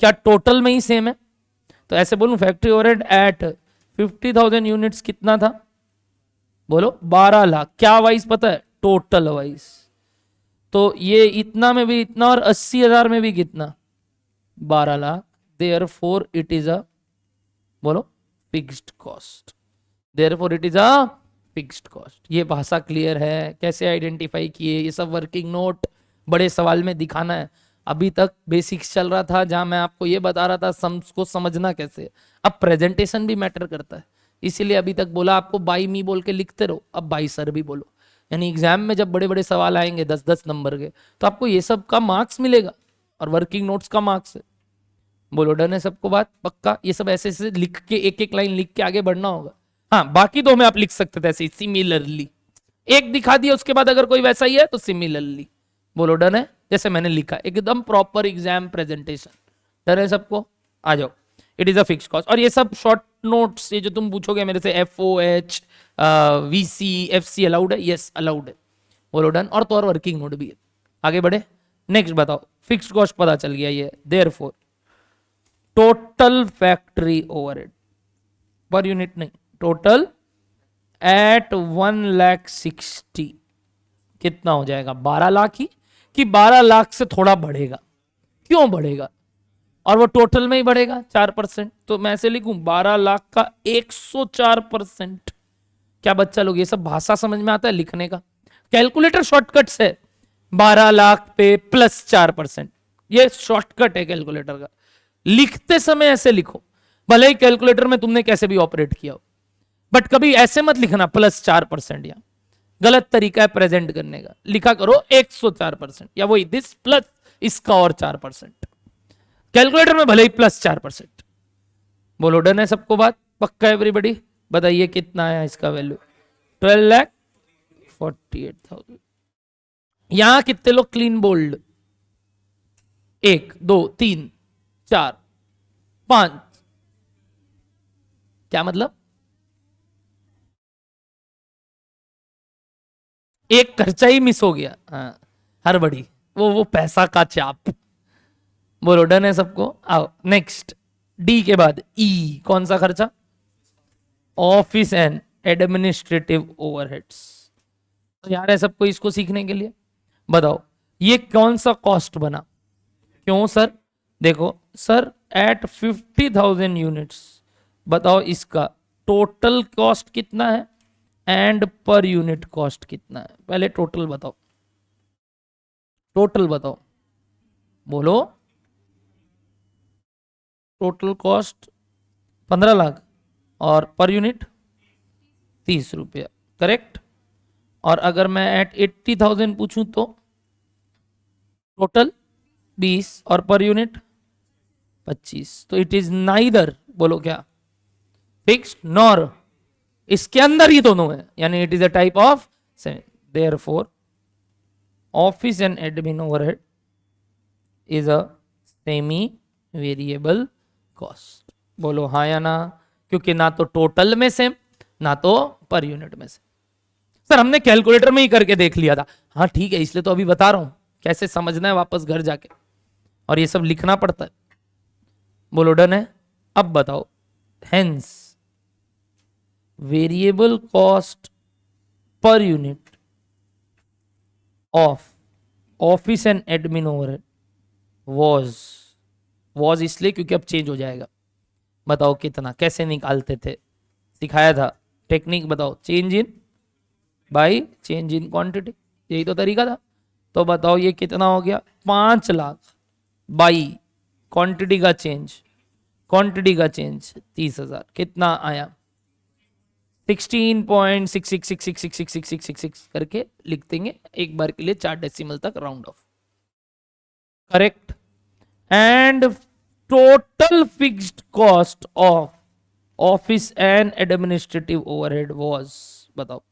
क्या टोटल में ही सेम है, तो ऐसे बोलूं फैक्ट्री ओवरहेड एट 50,000 यूनिट्स कितना था, बोलो 12 लाख। क्या वाइज पता है, टोटल वाइज। तो ये इतना में भी इतना और 80,000 में भी कितना, 12 lakh. Therefore it is a, बोलो fixed cost, therefore it is a fixed cost. ये भाषा क्लियर है, कैसे आइडेंटिफाई किए, ये सब वर्किंग नोट बड़े सवाल में दिखाना है। अभी तक बेसिक्स चल रहा था जहां मैं आपको ये बता रहा था सम्स को समझना कैसे, अब प्रेजेंटेशन भी मैटर करता है, इसीलिए अभी तक बोला आपको बाई मी बोल के लिखते रहो, अब बाई सर भी बोलो। यानी एग्जाम में जब बड़े बड़े सवाल आएंगे 10-10 नंबर के, तो आपको ये सब का मार्क्स मिलेगा और वर्किंग नोट्स का मार्क्स है। बोलो डन है सबको बात, पक्का। ये सब ऐसे ऐसे लिख के एक एक लाइन लिख के आगे बढ़ना होगा। हाँ, बाकी दो में आप लिख सकते थे ऐसे सिमिलरली, एक दिखा दिया उसके बाद अगर कोई वैसा ही है तो सिमिलरली। बोलो डन है, जैसे मैंने लिखा एकदम प्रॉपर एग्जाम प्रेजेंटेशन। डन है सबको, आ जाओ। It is a fixed cost. और ये सब शॉर्ट नोट्स, ये जो तुम पूछोगे मेरे से FOH VC FC अलाउड है, यस अलाउड है। बोलो डन। और तो और वर्किंग नोट भी है। आगे बढ़े, नेक्स्ट बताओ। फिक्स्ड कॉस्ट पता चल गया ये, therefore total factory overhead per unit नहीं, टोटल एट 1,60,000 कितना हो जाएगा, 12 लाख ही, कि 12 लाख से थोड़ा बढ़ेगा। क्यों बढ़ेगा, और वो टोटल में ही बढ़ेगा 4%, तो मैं ऐसे लिखूं 12 लाख का 104%। क्या बच्चा लोग ये सब भाषा समझ में आता है लिखने का, कैलकुलेटर शॉर्टकट से 12 लाख पे प्लस 4%, ये शॉर्टकट है कैलकुलेटर का। लिखते समय ऐसे लिखो, भले ही कैलकुलेटर में तुमने कैसे भी ऑपरेट किया हो, बट कभी ऐसे मत लिखना प्लस 4%, या गलत तरीका है प्रेजेंट करने का। लिखा करो 104%, या वही दिस प्लस इसका और 4%, कैलकुलेटर में भले ही प्लस 4%। बोलो डन है सबको बात, पक्का एवरीबॉडी। बताइए कितना आया इसका वैल्यू, 12,48,000। यहां कितने लोग क्लीन बोल्ड, 1 2 3 4 5, क्या मतलब, एक खर्चा ही मिस हो गया। हाँ, हर बड़ी वो पैसा का चाप। बोलो डन है सबको, आओ नेक्स्ट। डी के बाद ई, कौन सा खर्चा, ऑफिस एंड एडमिनिस्ट्रेटिव ओवरहेड्स। तो यार है सबको इसको सीखने के लिए। बताओ ये कौन सा कॉस्ट बना, क्यों सर, देखो सर एट 50,000 यूनिट्स, बताओ इसका टोटल कॉस्ट कितना है एंड पर यूनिट कॉस्ट कितना है। पहले टोटल बताओ, टोटल बताओ, बोलो टोटल कॉस्ट 15 लाख और पर यूनिट 30 रुपया, करेक्ट। और अगर मैं एट 80,000 पूछूं तो टोटल 20 और पर यूनिट 25, तो इट इज नाइदर, बोलो क्या, फिक्स्ड नॉर, इसके अंदर ही दोनों है, यानी it is a type of therefore office and admin overhead is a semi variable cost. बोलो हाँ या ना, क्योंकि ना तो टोटल में सेम ना तो पर यूनिट में सेम। सर हमने कैलकुलेटर में ही करके देख लिया था, हाँ ठीक है, इसलिए तो अभी बता रहा हूं कैसे समझना है वापस घर जाके, और ये सब लिखना पड़ता है। बोलो डन है। अब बताओ, hence variable cost per unit of office and admin overhead was इसलिए क्योंकि अब चेंज हो जाएगा। बताओ कितना, कैसे निकालते थे, सिखाया था टेक्निक, बताओ change in by change in quantity, यही तो तरीका था। तो बताओ ये कितना हो गया, 5 लाख बाई क्वांटिटी का चेंज, क्वांटिटी का चेंज 30,000, कितना आया 16.66666666 करके लिख देंगे एक बार के लिए, 4 डेसिमल तक round of, correct. And total fixed cost of office and administrative overhead was, बताओ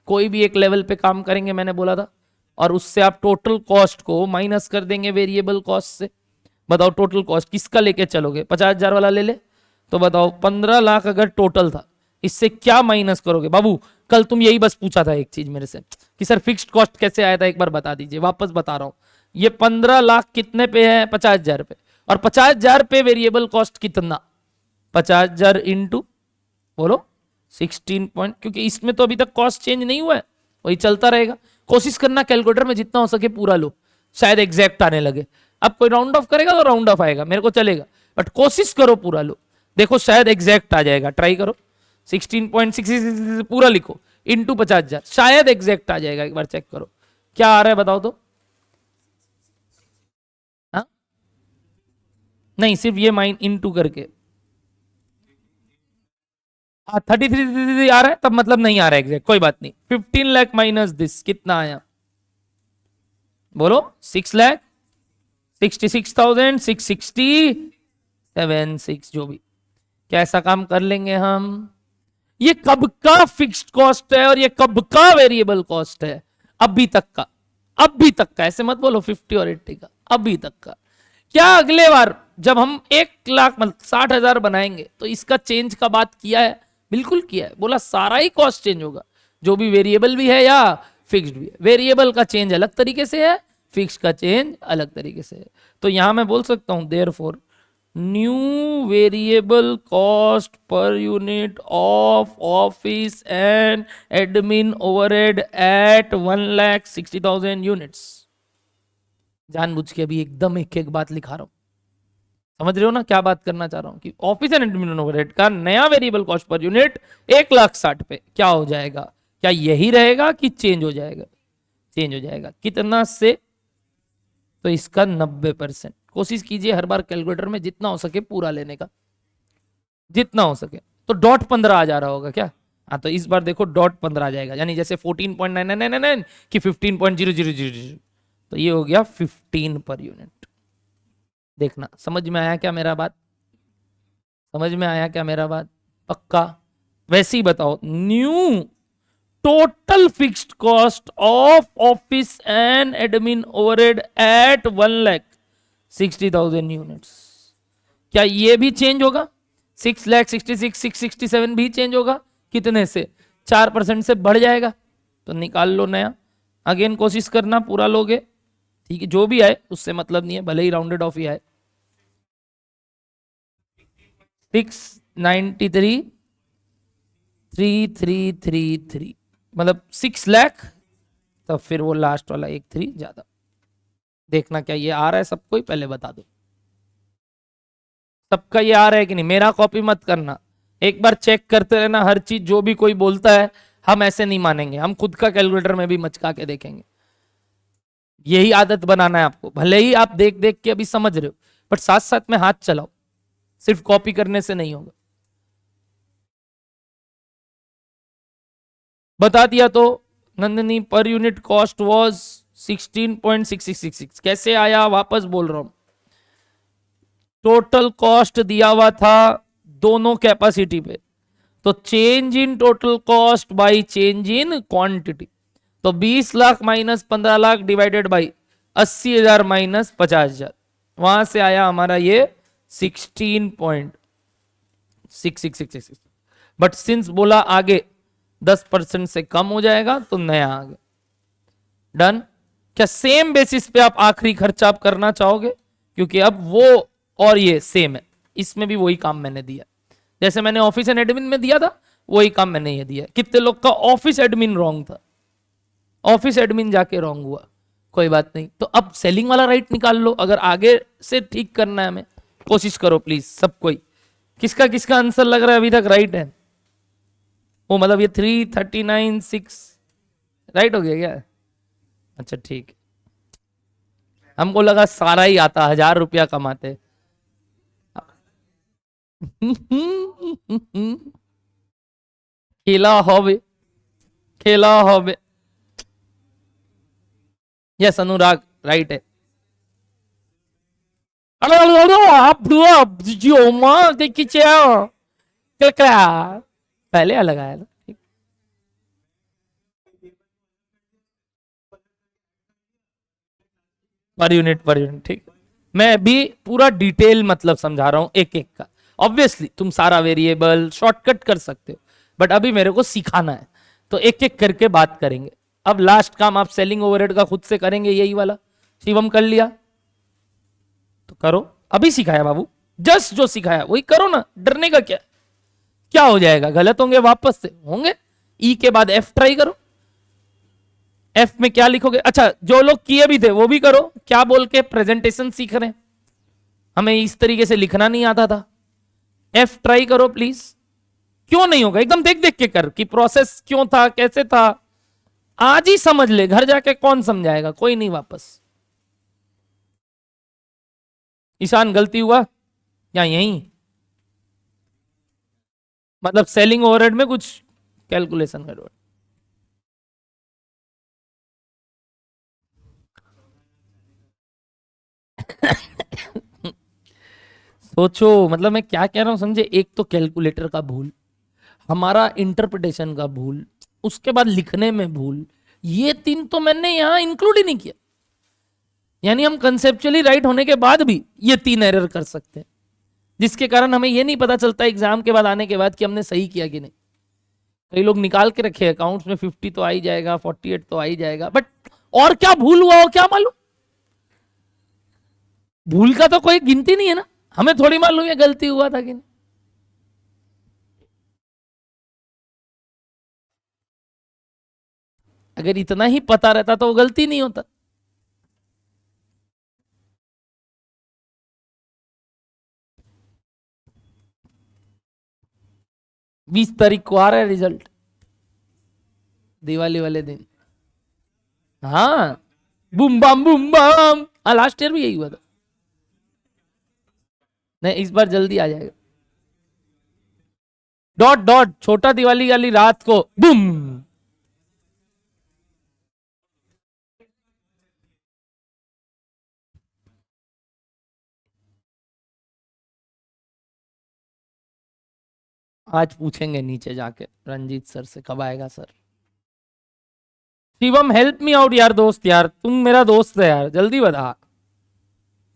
कोई भी एक लेवल पे काम करेंगे, मैंने बोला था और उससे आप टोटल कॉस्ट को माइनस कर देंगे वेरिएबल कॉस्ट से। बताओ टोटल कॉस्ट किसका लेके चलोगे? 50,000 वाला ले ले। तो बताओ 15 लाख अगर टोटल था, इससे क्या माइनस करोगे? बाबू कल तुम यही बस पूछा था एक चीज मेरे से कि सर फिक्स्ड कॉस्ट कैसे आया था, एक बार बता दीजिए। वापस बता रहा हूं, ये 15 लाख कितने पे है? 50,000 पे। और 50,000 पे वेरिएबल कॉस्ट कितना? 50,000 इंटू बोलो 16 पॉइंट, क्योंकि इसमें तो अभी तक कॉस्ट चेंज नहीं हुआ है, वही चलता रहेगा। कोशिश करना कैलकुलेटर में जितना हो सके पूरा लो, शायद एग्जैक्ट आने लगे। अब कोई राउंड ऑफ करेगा तो राउंड ऑफ आएगा, मेरे को चलेगा, बट कोशिश करो पूरा लो, देखो शायद एग्जैक्ट आ जाएगा। ट्राई करो 16.66 पूरा लिखो इंटू 50,000, शायद एग्जैक्ट आ जाएगा। एक बार चेक करो क्या आ रहा है, बताओ तो। हाँ नहीं, सिर्फ ये माइन इंटू करके 33 आ रहा है, तब मतलब नहीं आ रहा है एग्जैक्ट, कोई बात नहीं। 15 लाख माइनस दिस कितना आया? बोलो 6,66,660,676 जो भी। क्या ऐसा काम कर लेंगे हम? ये कब का फिक्स्ड कॉस्ट है और ये कब का वेरिएबल कॉस्ट है? अभी तक का, अभी तक का। ऐसे मत बोलो 50 और 80 का, अभी तक का। क्या अगले बार जब हम 1 लाख मतलब 60,000 बनाएंगे तो इसका चेंज का बात किया है? बिल्कुल किया है। बोला सारा ही कॉस्ट चेंज होगा, जो भी वेरिएबल भी है या फिक्स्ड भी है। वेरिएबल का चेंज अलग तरीके से है, फिक्स का चेंज अलग तरीके से है। तो यहां मैं बोल सकता हूं therefore new variable cost per unit of office and admin overhead at 1,60,000 units. जानबूझ के अभी एकदम एक एक बात लिखा रहा हूं, समझ रहे हो ना क्या बात करना चाह रहा हूं? कि ऑफिस एंड एडमिन ओवरहेड का नया वेरिएबल कॉस्ट पर यूनिट 1,60,000 पे क्या हो जाएगा? क्या यही रहेगा कि चेंज हो जाएगा? चेंज हो जाएगा। कितना से? तो इसका 90%। कोशिश कीजिए हर बार कैलकुलेटर में जितना हो सके पूरा लेने का, जितना हो सके। तो डॉट 15 आ जा रहा होगा क्या? हाँ, तो इस बार देखो डॉट 15 आ जाएगा, यानी जैसे 14.9999 कि 15.0000, तो ये हो गया 15 पर यूनिट। देखना समझ में आया क्या मेरा बात? समझ में आया क्या मेरा बात? पक्का? वैसे ही बताओ new total fixed cost of office and admin overhead at 1,60,000 units, क्या ये भी चेंज होगा? 6,66,667 भी चेंज होगा। कितने से? 4% से बढ़ जाएगा। तो निकाल लो नया। अगेन कोशिश करना पूरा लोगे, ठीक है? जो भी आए उससे मतलब नहीं है, भले ही राउंडेड ऑफ ही आए। 693,3333 मतलब 6 लाख, तब फिर वो लास्ट वाला एक 3 ज्यादा। देखना क्या ये आ रहा है सबको ही, पहले बता दो सबका ये आ रहा है कि नहीं। मेरा कॉपी मत करना, एक बार चेक करते रहना हर चीज। जो भी कोई बोलता है हम ऐसे नहीं मानेंगे, हम खुद का कैलकुलेटर में भी मचका के देखेंगे। यही आदत बनाना है आपको। भले ही आप देख देख के अभी समझ रहे हो, बट साथ साथ में हाथ चलाओ, सिर्फ कॉपी करने से नहीं होगा। बता दिया तो Nandini, per unit cost was 16.6666। कैसे आया? वापस बोल रहा हूं, टोटल कॉस्ट दिया हुआ था दोनों कैपेसिटी पे, तो change in total cost by change in quantity. तो 20 lakh minus 15 lakh divided by 80,000 minus 50,000, वहां से आया हमारा ये 16.6666। बट सिंस बोला आगे 10% से कम हो जाएगा तो नया आ गया। डन? क्या सेम बेसिस पे आप आखिरी खर्चा आप करना चाहोगे? क्योंकि अब वो और ये सेम है, इसमें भी वही काम मैंने दिया, जैसे मैंने ऑफिस एंड एडमिन में दिया था वही काम मैंने ये दिया। कितने लोग का ऑफिस एडमिन रॉन्ग था? ऑफिस एडमिन जाके रॉन्ग हुआ, कोई बात नहीं। तो अब सेलिंग वाला राइट निकाल लो, अगर आगे से ठीक करना है हमें। कोशिश करो प्लीज सब कोई। किसका किसका आंसर लग रहा है अभी तक राइट है? वो मतलब ये 339.6 राइट हो गया क्या? अच्छा ठीक है, हमको लगा सारा ही आता, 1,000 रुपया कमाते। खेला होबे, खेला होबे। यस अनुराग राइट है। पहले अलग आया था। पर यूनिट, पर यूनिट, ठीक। मैं अभी पूरा डिटेल मतलब समझा रहा हूं एक एक का। ऑब्वियसली तुम सारा वेरिएबल शॉर्टकट कर सकते हो, बट अभी मेरे को सिखाना है, तो एक एक करके बात करेंगे। अब लास्ट काम आप सेलिंग ओवरहेड का खुद से करेंगे, यही वाला। शिवम कर लिया तो करो, अभी सिखाया बाबू, जस्ट जो सिखाया वही करो ना, डरने का क्या। क्या हो जाएगा, गलत होंगे वापस से होंगे। ई के बाद एफ ट्राई करो। एफ में क्या लिखोगे, अच्छा जो लोग किए भी थे वो भी करो। क्या बोल के प्रेजेंटेशन सीख रहे हैं, हमें इस तरीके से लिखना नहीं आता था। एफ ट्राई करो प्लीज। क्यों नहीं होगा, एकदम देख देख के कर कि प्रोसेस क्यों था, कैसे था। आज ही समझ ले, घर जाके कौन समझाएगा, कोई नहीं वापस। ईशान गलती हुआ या यही, मतलब सेलिंग ओवरहेड में कुछ कैलकुलेशन करो। सोचो मतलब मैं क्या कह रहा हूं समझे। एक तो कैलकुलेटर का भूल, हमारा इंटरप्रिटेशन का भूल, उसके बाद लिखने में भूल, ये तीन तो मैंने यहां इंक्लूड ही नहीं किया। यानी हम कंसेप्चुअली राइट होने के बाद भी ये तीन एरर कर सकते हैं, जिसके कारण हमें ये नहीं पता चलता एग्जाम के बाद आने के बाद कि हमने सही किया कि नहीं। कई लोग निकाल के रखे अकाउंट्स में 50 तो आ ही जाएगा, 48 तो आ ही जाएगा, बट और क्या भूल हुआ हो क्या मालूम। भूल का तो कोई गिनती नहीं है ना, हमें थोड़ी मालूम है गलती हुआ था कि नहीं। अगर इतना ही पता रहता तो वो गलती नहीं होता। 20 तारीख को आ रहा है रिजल्ट, दिवाली वाले दिन। हाँ, बुम बम बुम बम। हाँ, लास्ट ईयर भी यही हुआ था। नहीं, इस बार जल्दी आ जाएगा। डॉट डॉट छोटा दिवाली वाली रात को बुम। आज पूछेंगे नीचे जाके रंजीत सर से कब आएगा sir. Shivam help me out यार दोस्त, यार तुम मेरा दोस्त है यार, जल्दी बता।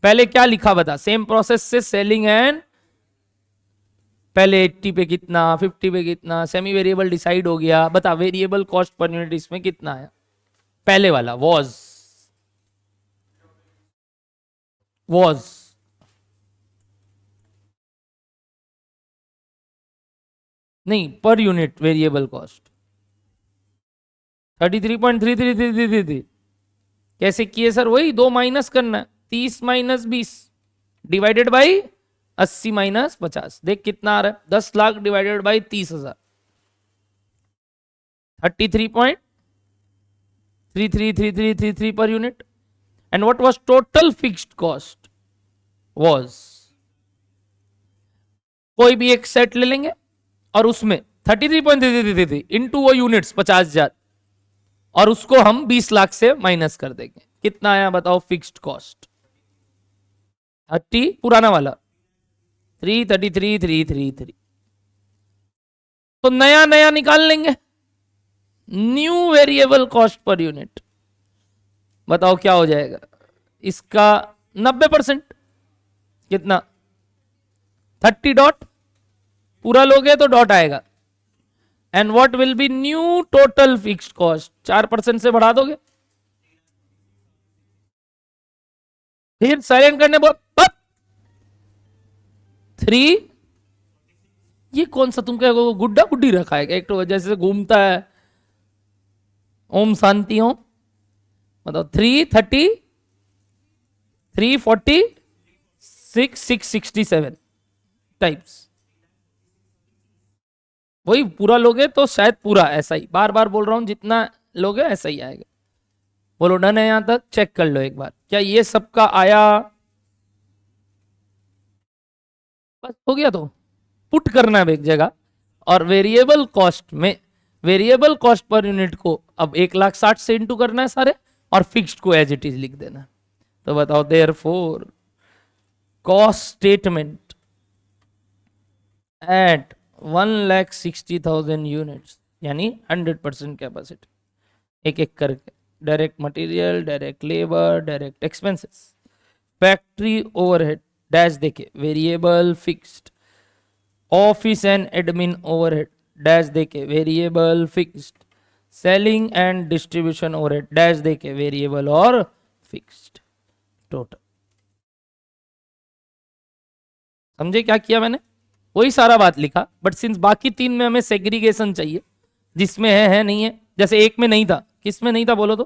पहले क्या लिखा बता, सेम प्रोसेस से सेलिंग एंड, पहले 80 पे कितना, 50 पे कितना, सेमी वेरिएबल डिसाइड हो गया, बता वेरिएबल कॉस्ट पर यूनिट इसमें कितना आया। पहले वाला वॉज नहीं, पर यूनिट वेरिएबल कॉस्ट 33.3333। कैसे किए सर, वही दो माइनस करना है, 30 - 20 डिवाइडेड बाई 80 - 50। देख कितना आ रहा है, 10 lakh divided by 30,000, 33.333333 per unit. And what was total fixed cost was, कोई भी एक सेट ले लेंगे और उसमें 33.3333 इंटू वो यूनिट्स 50,000, और उसको हम 20 लाख से माइनस कर देंगे। कितना आया बताओ फिक्स्ड कॉस्ट। 30 पुराना वाला 333,333। तो नया नया निकाल लेंगे, new variable cost per unit. बताओ क्या हो जाएगा इसका, 90%। कितना, 30 डॉट, पूरा लोगे तो डॉट आएगा। And what will be new total fixed cost, 4% से बढ़ा दोगे। फिर साइलेंट करने बोल 3। ये कौन सा तुम क्या गुड्डा गुड्डी रखा है, एक तो जैसे घूमता है, ओम शांति हो। बताओ 330, 346, 667 टाइप्स। वही पूरा लोगे तो शायद पूरा ऐसा ही, बार बार बोल रहा हूं, जितना लोगे ऐसा ही आएगा। बोलो डन है, यहां तक चेक कर लो एक बार, क्या ये सबका आया। बस हो गया, तो पुट करना है एक जगह। और वेरिएबल कॉस्ट में, वेरिएबल कॉस्ट पर यूनिट को अब 1,60,000 से इंटू करना है सारे, और फिक्स्ड को एज इट इज लिख देना। तो बताओ therefore cost statement at 1,60,000 units, यानी 100% कैपेसिटी। एक एक करके direct material, direct labour, direct expenses, factory overhead dash देके variable fixed, office and admin overhead dash देके variable fixed, selling and distribution overhead dash देके वेरिएबल और फिक्स्ड, टोटल। समझे क्या किया मैंने? वही सारा बात लिखा, बट सिंस बाकी तीन में हमें सेग्रीगेशन चाहिए, जिसमें है नहीं है। जैसे एक में नहीं था, किस में नहीं था बोलो तो?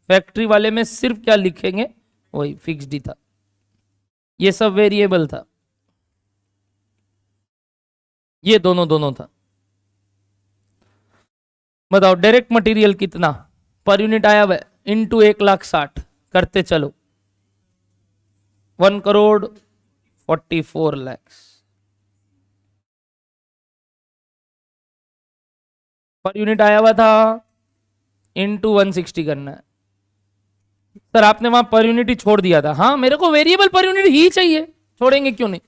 फैक्ट्री वाले में सिर्फ क्या लिखेंगे, वही फिक्स्ड ही था, ये सब वेरिएबल था, ये दोनों दोनों था। बताओ डायरेक्ट मटेरियल कितना पर यूनिट आया हुआ है, इंटू 1,60,000 करते चलो, 1,44 लाख पर यूनिट आया हुआ था, इंटू 160 करना है। सर आपने वहां पर यूनिट ही छोड़ दिया था। हाँ मेरे को वेरिएबल पर यूनिट ही चाहिए, छोड़ेंगे क्यों नहीं।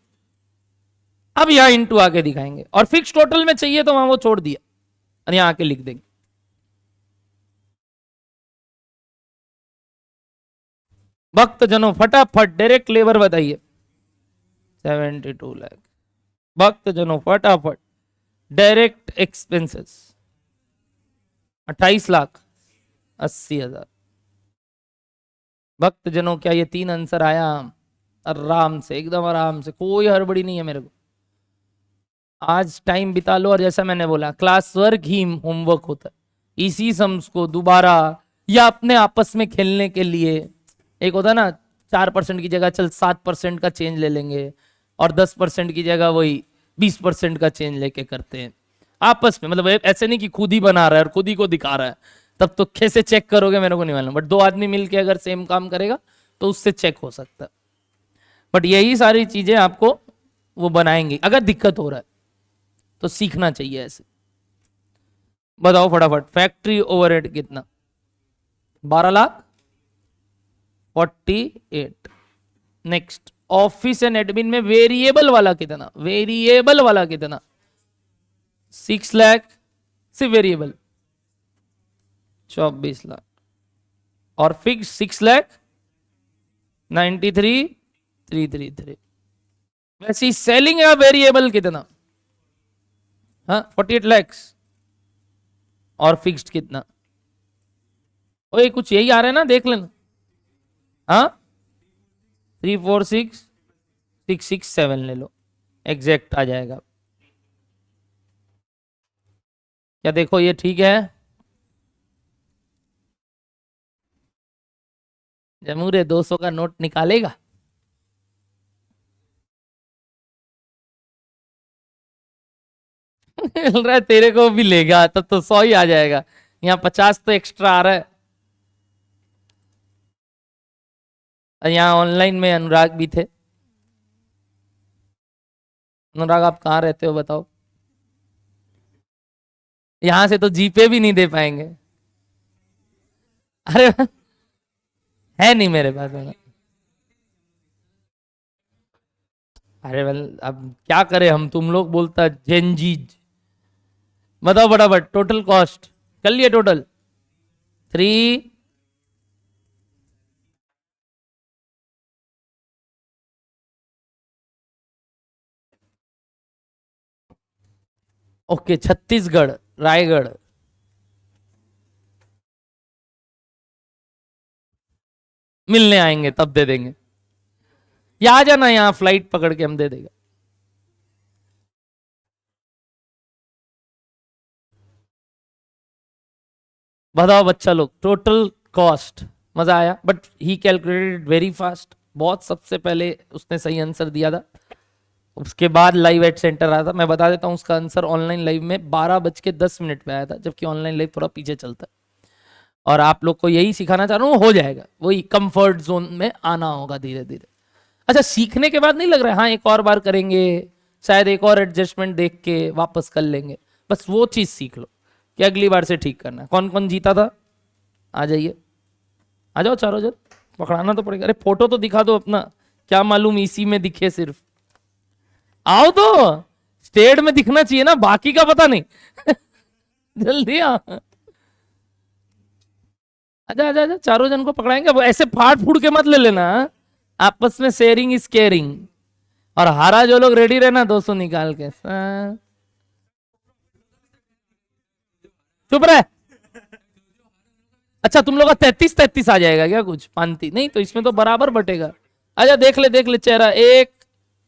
अब यहां इंटू आके दिखाएंगे, और फिक्स टोटल में चाहिए तो वहां वो छोड़ दिया और यहां आके लिख देंगे। भक्त जनों फटाफट डायरेक्ट लेबर बताइए। 72 लाख। भक्त जनों फटाफट डायरेक्ट एक्सपेंसेस 28,80,000। भक्त जनों क्या ये 3 आंसर आया? आराम से, एकदम आराम से, कोई हड़बड़ी नहीं है मेरे को। आज टाइम बिता लो, और जैसा मैंने बोला क्लास वर्क ही होमवर्क होता है। इसी सम्स को दोबारा या अपने आपस में खेलने के लिए, एक होता है ना 4% की जगह चल 7% का चेंज ले लेंगे, और 10% की जगह वही 20% का चेंज लेके करते हैं आपस में। मतलब ऐसे नहीं कि खुद ही बना रहा है और खुद ही को दिखा रहा है, तब तो कैसे चेक करोगे मेरे को नहीं मालूम, बट 2 आदमी मिलके अगर सेम काम करेगा तो उससे चेक हो सकता है। बट यही सारी चीजें आपको वो बनाएंगे। अगर दिक्कत हो रहा है तो सीखना चाहिए ऐसे। बताओ फटाफट फैक्ट्री ओवरहेड कितना? 12,48,000। नेक्स्ट ऑफिस एंड एडमिन में वेरिएबल वाला कितना? वेरिएबल वाला कितना? 6 लाख सिर्फ वेरिएबल, 24 लाख, और फिक्स 6,93,333। वैसे सेलिंग या वेरिएबल कितना? हाँ 48 लाख, और फिक्स्ड कितना? ओए कुछ यही आ रहा है ना, देख लेना। हाँ 346,667 ले लो, एग्जैक्ट आ जाएगा। क्या देखो ये ठीक है? जमूरे 200 का नोट निकालेगा? मिल रहा है तेरे को भी लेगा तब तो 100 ही आ जाएगा। यहाँ 50 तो एक्स्ट्रा आ रहा है। यहाँ ऑनलाइन में अनुराग भी थे। अनुराग आप कहाँ रहते हो बताओ? यहां से तो जीपे भी नहीं दे पाएंगे। अरे है नहीं मेरे पास। अरे अब क्या करें हम, तुम लोग बोलता जेनजीज। बताओ फटाफट टोटल कॉस्ट कर लिए टोटल 3। ओके छत्तीसगढ़ रायगढ़। मिलने आएंगे तब दे देंगे, या आ जाना यहाँ फ्लाइट पकड़ के हम दे देगा। बताओ बच्चा लोग टोटल कॉस्ट। मजा आया, but he calculated very fast. बहुत सबसे पहले उसने सही आंसर दिया था, उसके बाद लाइव एट सेंटर आया था। मैं बता देता हूँ उसका आंसर ऑनलाइन लाइव में 12:10 पे आया था, जबकि ऑनलाइन लाइव थोड़ा पीछे चलता है। और आप लोग को यही सिखाना चाह रहा हूँ, हो जाएगा। वही कंफर्ट जोन में आना होगा धीरे धीरे। अच्छा सीखने के बाद नहीं लग रहा है हाँ एक और बार करेंगे, शायद एक और एडजस्टमेंट देख के वापस कर लेंगे, बस वो चीज सीख लो कि अगली बार से ठीक करना है। कौन कौन जीता था? आ जाइए, आ जाओ चारों जन, पकड़ाना तो पड़ेगा। अरे फोटो तो दिखा दो अपना, क्या मालूम इसी में दिखे सिर्फ। आओ तो स्टेट में दिखना चाहिए ना, बाकी का पता नहीं। जल्दी आओ। आजा आजा आजा, चारों जन को पकड़ाएंगे। अब ऐसे फाड़ फूड़ के मत ले लेना, हाँ? आपस में शेयरिंग इज केयरिंग। और हारा जो लोग रेडी रहना 200 निकाल के, हाँ। चुप रहे। अच्छा, तुम लोग का 33-33 आ जाएगा क्या? कुछ पांति नहीं तो इसमें तो बराबर बटेगा। अच्छा, देख ले चेहरा। एक,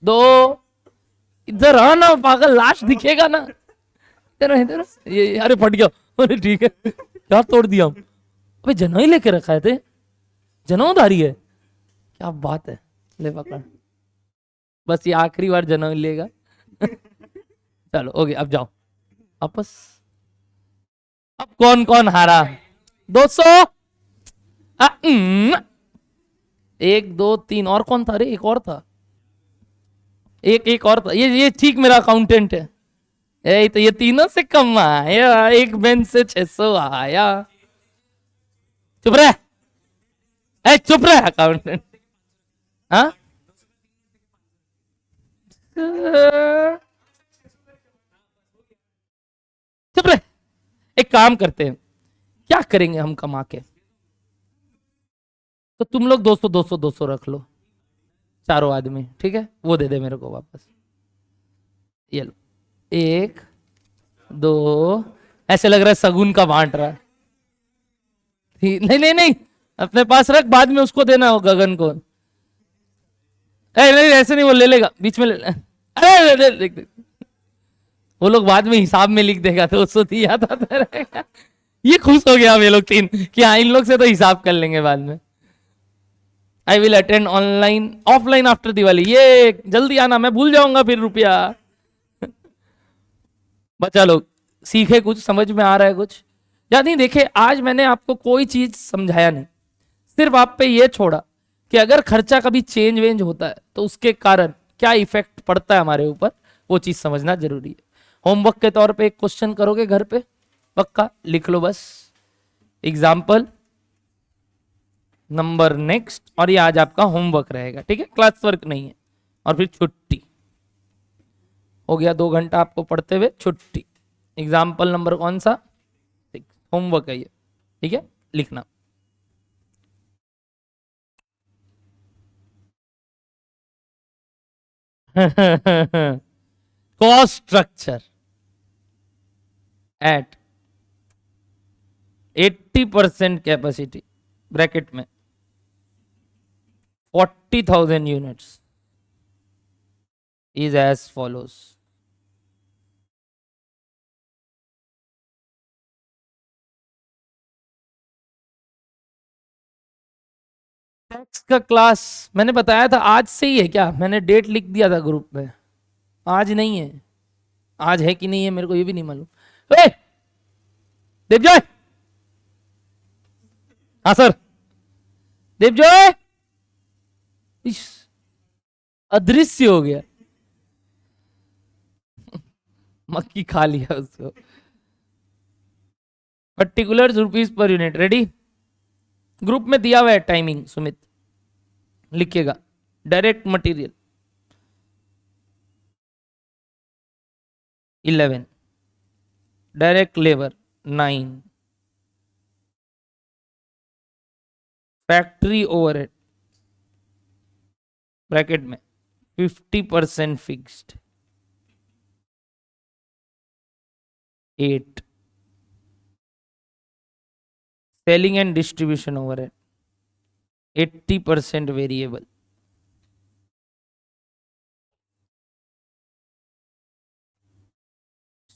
दो, इधर आ ना पागल, लाश दिखेगा ना। इधर इधर, ये अरे फट गया। अरे ठीक है, क्या तोड़ दिया हम? अबे जनोई लेके रखा है थे, जनोधारी है। क्या बात है, ले पकड़। बस ये आखिरी बार जनोई लेगा। चलो ओके, अब जाओ वापस। अब कौन कौन हारा? 200। एक दो तीन, और कौन था? अरे एक और था, एक और था। ये ठीक मेरा अकाउंटेंट है। तो ये तीनों से कम आया, एक बेंच से 600 आया। चुप रहे, चुप रहे अकाउंटेंट। हाँ, चुप रहे। एक काम करते हैं, क्या करेंगे हम कमा के? तो तुम लोग 200 200 200 रख लो, चारों आदमी, ठीक है? वो दे दे मेरे को वापस। ये लो, एक, दो। ऐसे लग रहा है सगुन का बांट रहा है। नहीं नहीं नहीं, अपने पास रख, बाद में उसको देना हो, गगन को। नहीं ऐसे नहीं, वो ले लेगा बीच में ले। अरे देख देख, वो लोग बाद में हिसाब में लिख देगा तो उसको दिया था रहेगा। ये खुश हो गया ये लोग तीन कि हाँ, इन लोग से तो हिसाब कर लेंगे बाद में। I will attend online offline after Diwali. ये जल्दी आना, मैं भूल जाऊंगा फिर रुपया। बच्चा लोग सीखे, कुछ समझ में आ रहा है कुछ या नहीं? देखे, आज मैंने आपको कोई चीज समझाया नहीं, सिर्फ आप पे ये छोड़ा कि अगर खर्चा कभी चेंज वेंज होता है तो उसके कारण क्या इफेक्ट पड़ता है हमारे ऊपर, वो चीज समझना जरूरी है। होमवर्क के तौर पे एक क्वेश्चन करोगे घर पे, पक्का लिख लो बस, एग्जाम्पल नंबर नेक्स्ट, और ये आज आपका होमवर्क रहेगा, ठीक है? क्लास वर्क नहीं है। और फिर छुट्टी हो गया, 2 घंटा आपको पढ़ते हुए छुट्टी। एग्जाम्पल नंबर कौन सा? होमवर्क है ये, ठीक है? लिखना। Cost structure eight 80% capacity, bracket में 40,000 units is as follows. Tax का क्लास मैंने बताया था आज से ही है क्या? मैंने डेट लिख दिया था ग्रुप में। आज नहीं है, आज है कि नहीं है मेरे को ये भी नहीं मालूम। देवजॉय, हाँ सर। देवजॉय अदृश्य हो गया, मक्खी खा लिया उसको। Particular rupees per unit, ready? Group में दिया हुआ है टाइमिंग, सुमित लिखिएगा। Direct material 11, direct labour 9, factory overhead bracket में 50% fixed 8, selling and distribution overhead 80% variable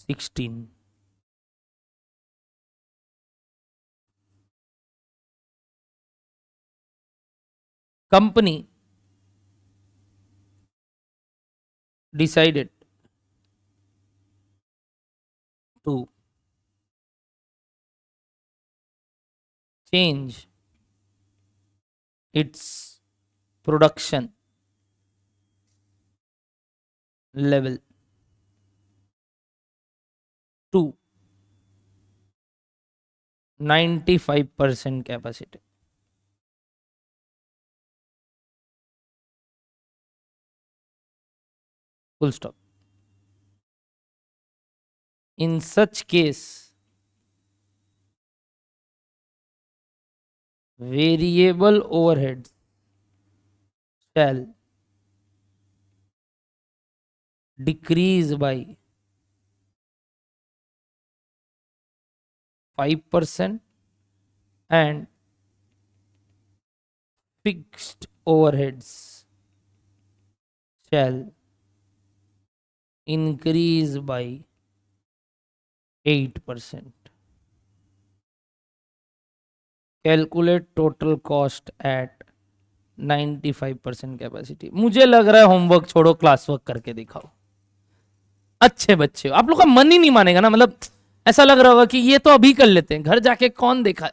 16, company decided to change its production level to 95% capacity. Full stop. In such case, variable overheads shall decrease by 5% and fixed overheads shall increase by 8%. Calculate total cost at 95% capacity. मुझे लग रहा है homework छोड़ो, class work करके दिखाओ। अच्छे बच्चे हो आप लोग, का मन ही नहीं मानेगा ना, मतलब ऐसा लग रहा होगा कि ये तो अभी कर लेते हैं, घर जाके कौन देखा है।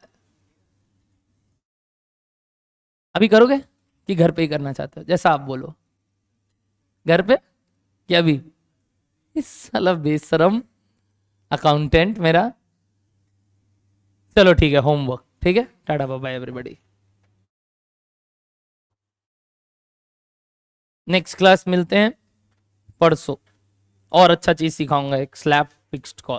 अभी करोगे कि घर पे ही करना चाहते हो, जैसा आप बोलो। घर पे कि अभी? इस साला बेशरम अकाउंटेंट मेरा। चलो ठीक है, होमवर्क ठीक है। Tata bye everybody. Next class मिलते हैं परसों, और अच्छा चीज सिखाऊंगा, एक स्लैब फिक्स्ड कॉस्ट।